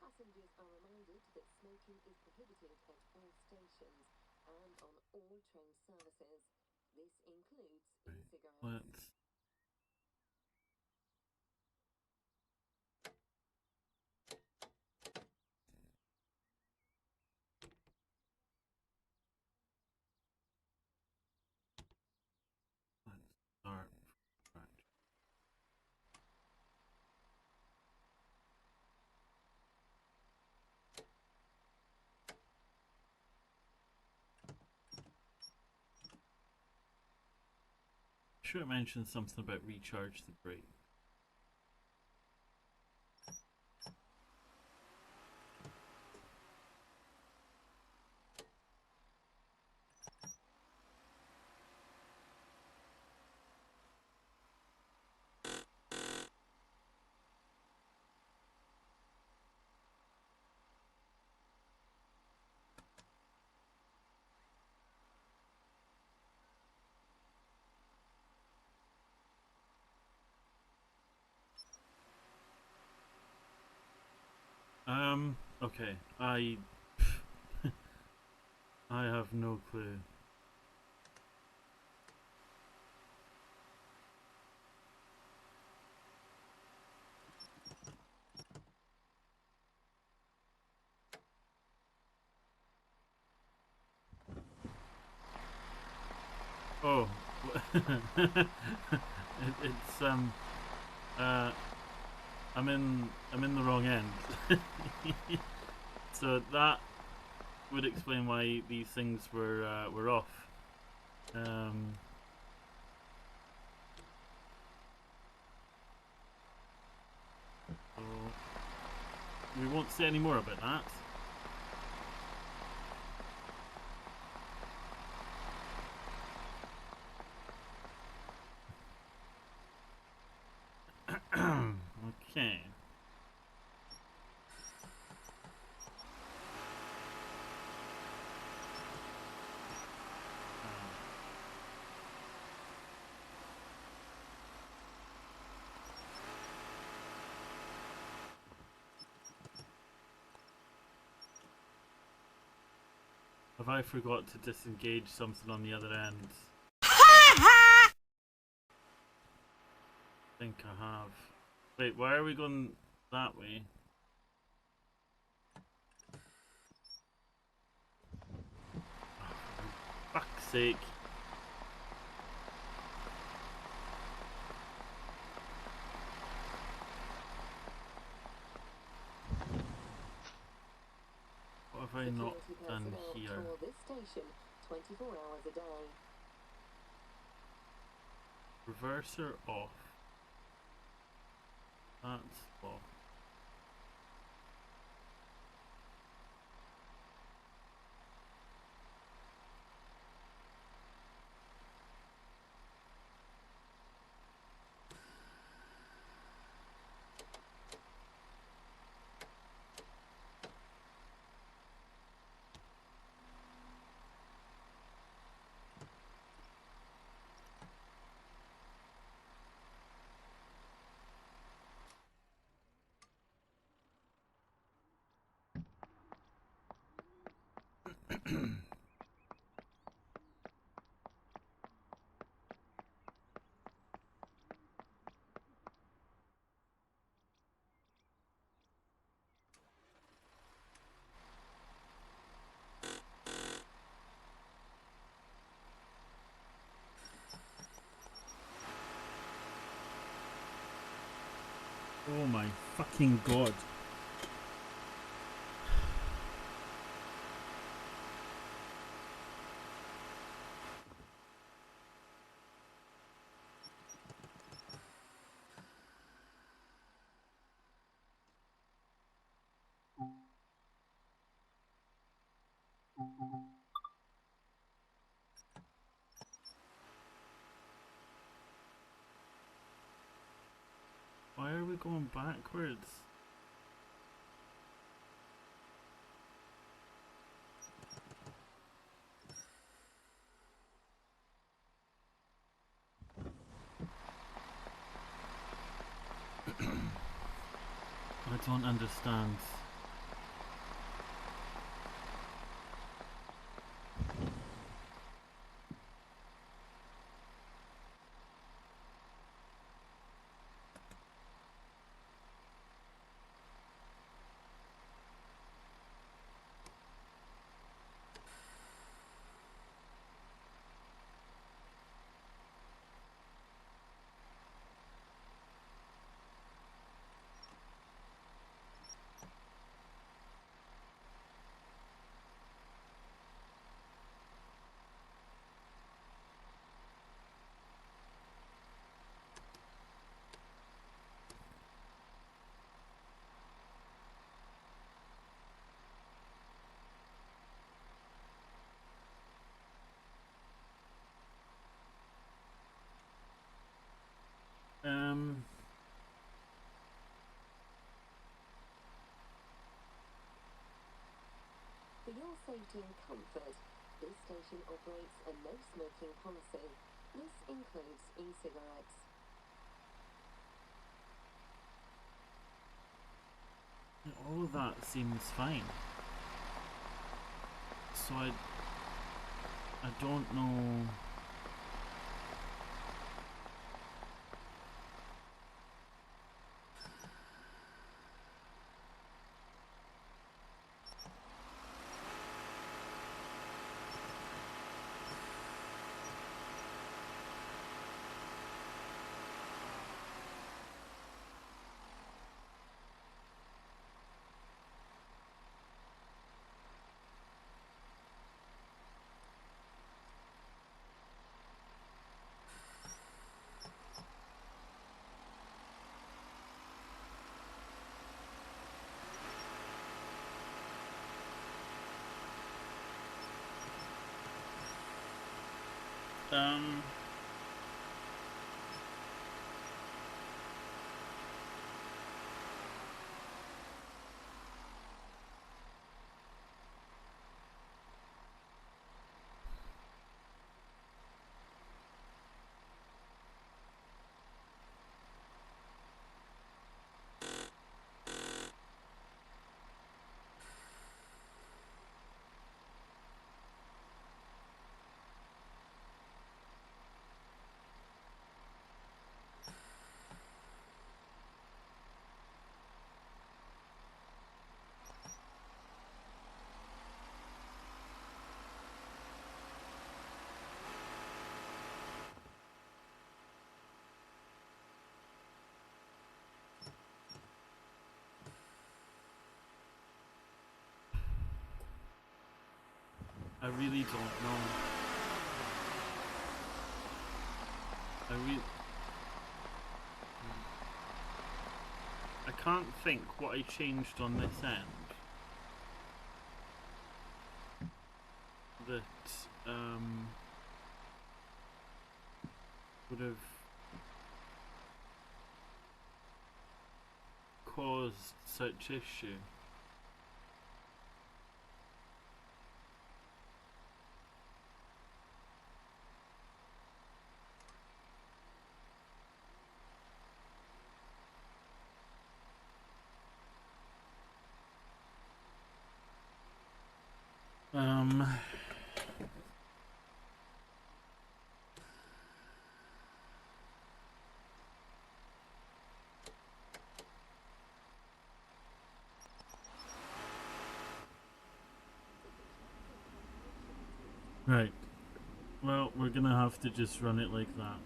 Passengers are reminded that smoking is prohibited at all stations and on all train services. This includes e-cigarettes. Let's. Start. Right. Sure, it mentioned something about recharge the brake. Okay, I have no clue. Oh, it's I'm in the wrong end. So that would explain why these things were off. So we won't say any more about that. Okay. Have I forgot to disengage something on the other end? I think I have. Wait, why are we going that way? Oh, for fuck's sake. What have I not done here? This station 24 hours a day. Reverser off. That's off. my fucking god. Why are we going backwards? I don't understand. For your safety and comfort, this station operates a no-smoking policy. This includes e-cigarettes. All of that seems fine. So I don't know. Um, I really don't know. I can't think what I changed on this end that would have caused such issue. Right. Well, we're gonna have to just run it like that.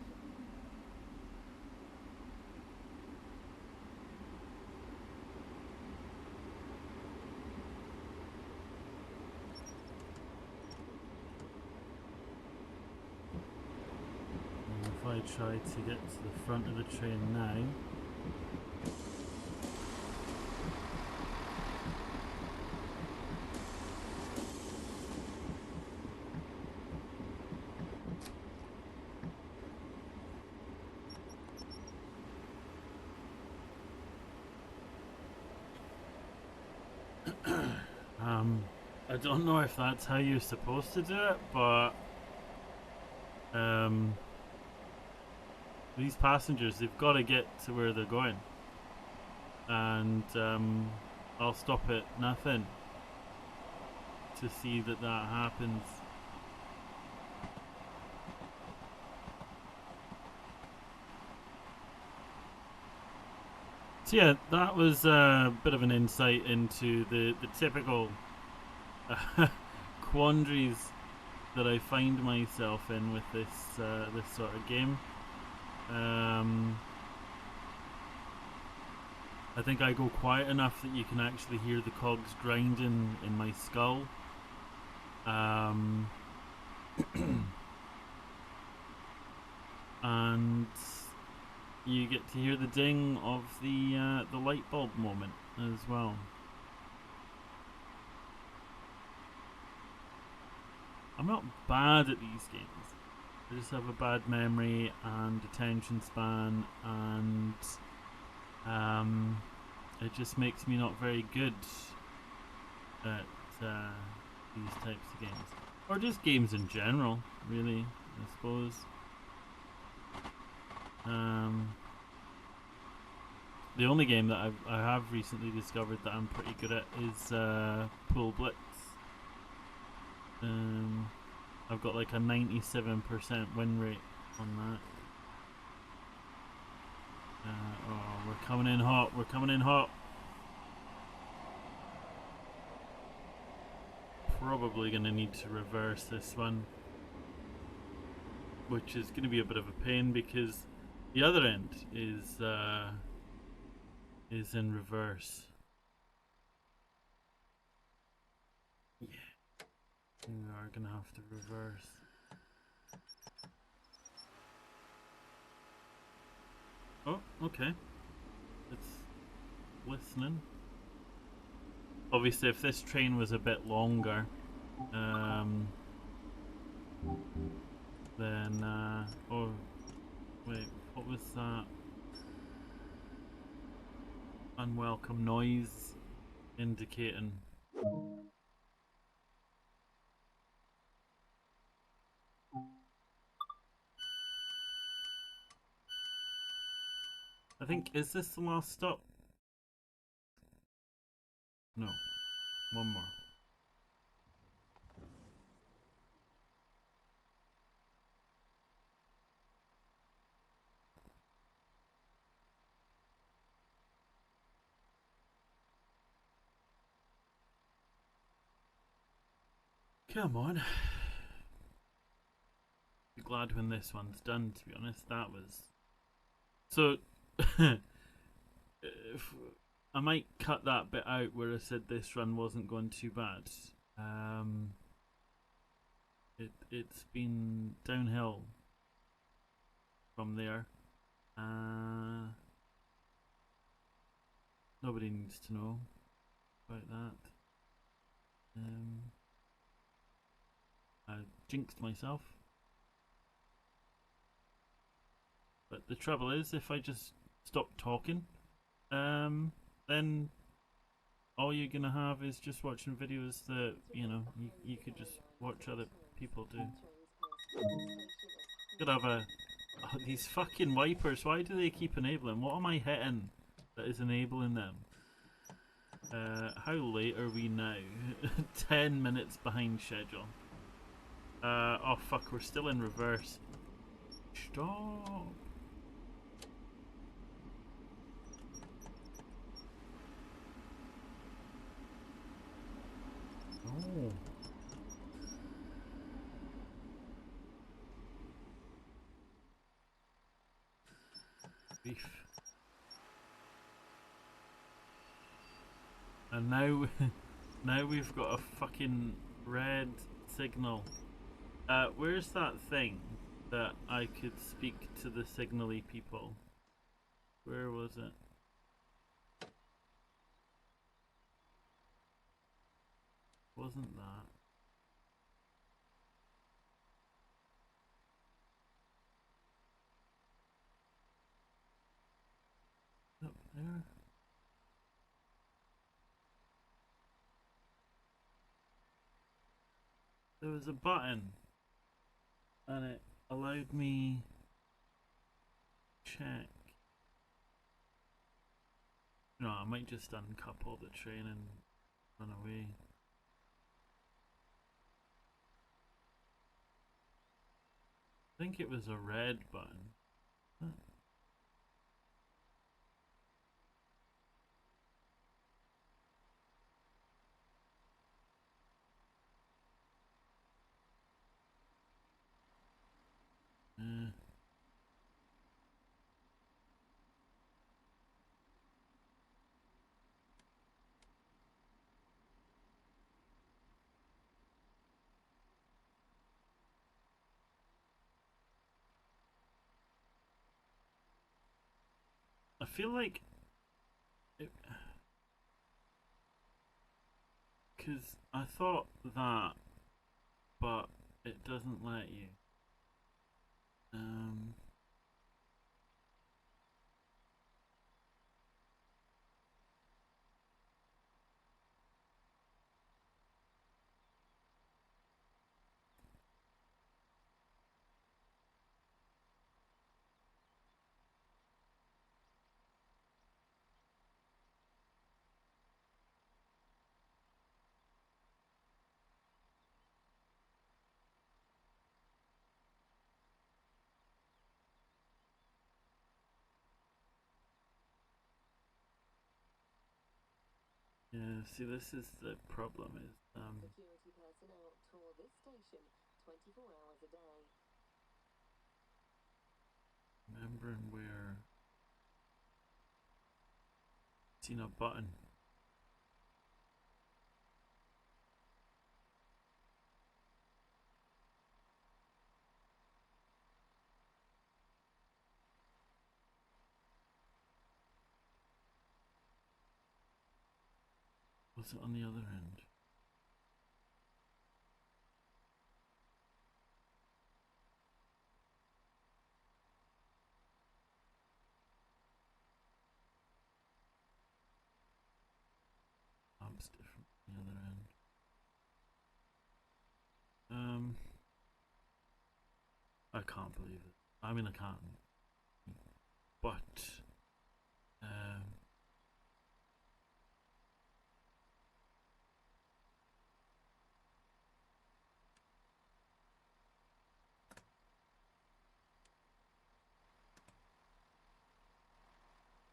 gonna try to get to the front of the train now. I don't know if that's how you're supposed to do it, but these passengers, they've got to get to where they're going, and I'll stop at nothing to see that that happens. So yeah, that was a bit of an insight into the typical quandaries that I find myself in with this this sort of game. I think I go quiet enough that you can actually hear the cogs grinding in my skull. And you get to hear the ding of the light bulb moment as well. I'm not bad at these games. I just have a bad memory and attention span, and it just makes me not very good at these types of games, or just games in general, really, I suppose. The only game that I have recently discovered that I'm pretty good at is Pool Blitz. I've got like a 97% win rate on that. Oh, we're coming in hot, we're coming in hot. Probably going to need to reverse this one, which is going to be a bit of a pain because the other end is in reverse. Yeah. We are gonna have to reverse. Oh, okay. It's listening. Obviously, if this train was a bit longer, then oh, wait, what was that? Unwelcome noise indicating. I think, is this the last stop? No. One more. Come on. Be glad when this one's done, to be honest. That was... So... if I might cut that bit out where I said this run wasn't going too bad. It's been downhill from there. Nobody needs to know about that. I jinxed myself. But the trouble is, if I just stop talking, then all you're gonna have is just watching videos that, you know, you could just watch other people do. Could have a... Oh, these fucking wipers, why do they keep enabling? What am I hitting that is enabling them? How late are we now? 10 minutes behind schedule. Oh fuck, we're still in reverse. Stop! Oh. Beef. And now, now we've got a fucking red signal. Where's that thing that I could speak to the signally people. Where was it? Wasn't that? Up there? There was a button and it allowed me check. No, I might just uncouple the train and run away. I think it was a red button. Huh. I feel like because I thought that, but it doesn't let you. Yeah, see, this is the problem. Is Security personnel tour this station 24 hours a day. remembering where seen a button. Was it on the other end? Lab's different from the other end. I can't believe it. I mean, I can't. But,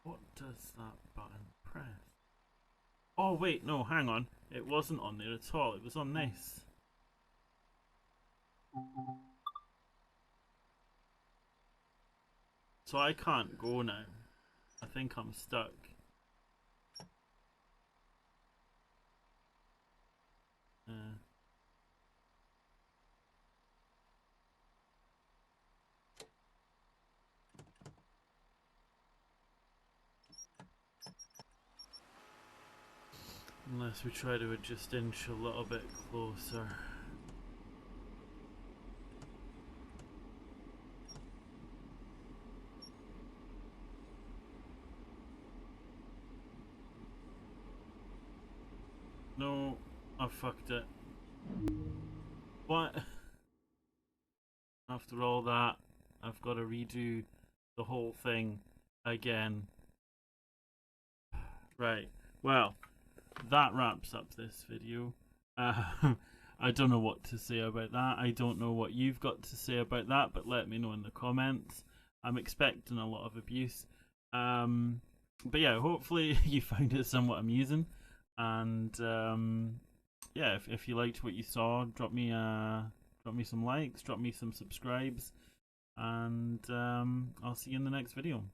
what does that button press? Oh wait, no, hang on. It wasn't on there at all. It was on this. So I can't go now. I think I'm stuck. Unless we try to just inch a little bit closer. No, I fucked it. What? After all that, I've got to redo the whole thing again. Right, well, that wraps up this video. I don't know what to say about that. I don't know what you've got to say about that, but let me know in the comments. I'm expecting a lot of abuse. But yeah, hopefully you found it somewhat amusing. And yeah, if you liked what you saw, drop me some likes, drop me some subscribes, and I'll see you in the next video.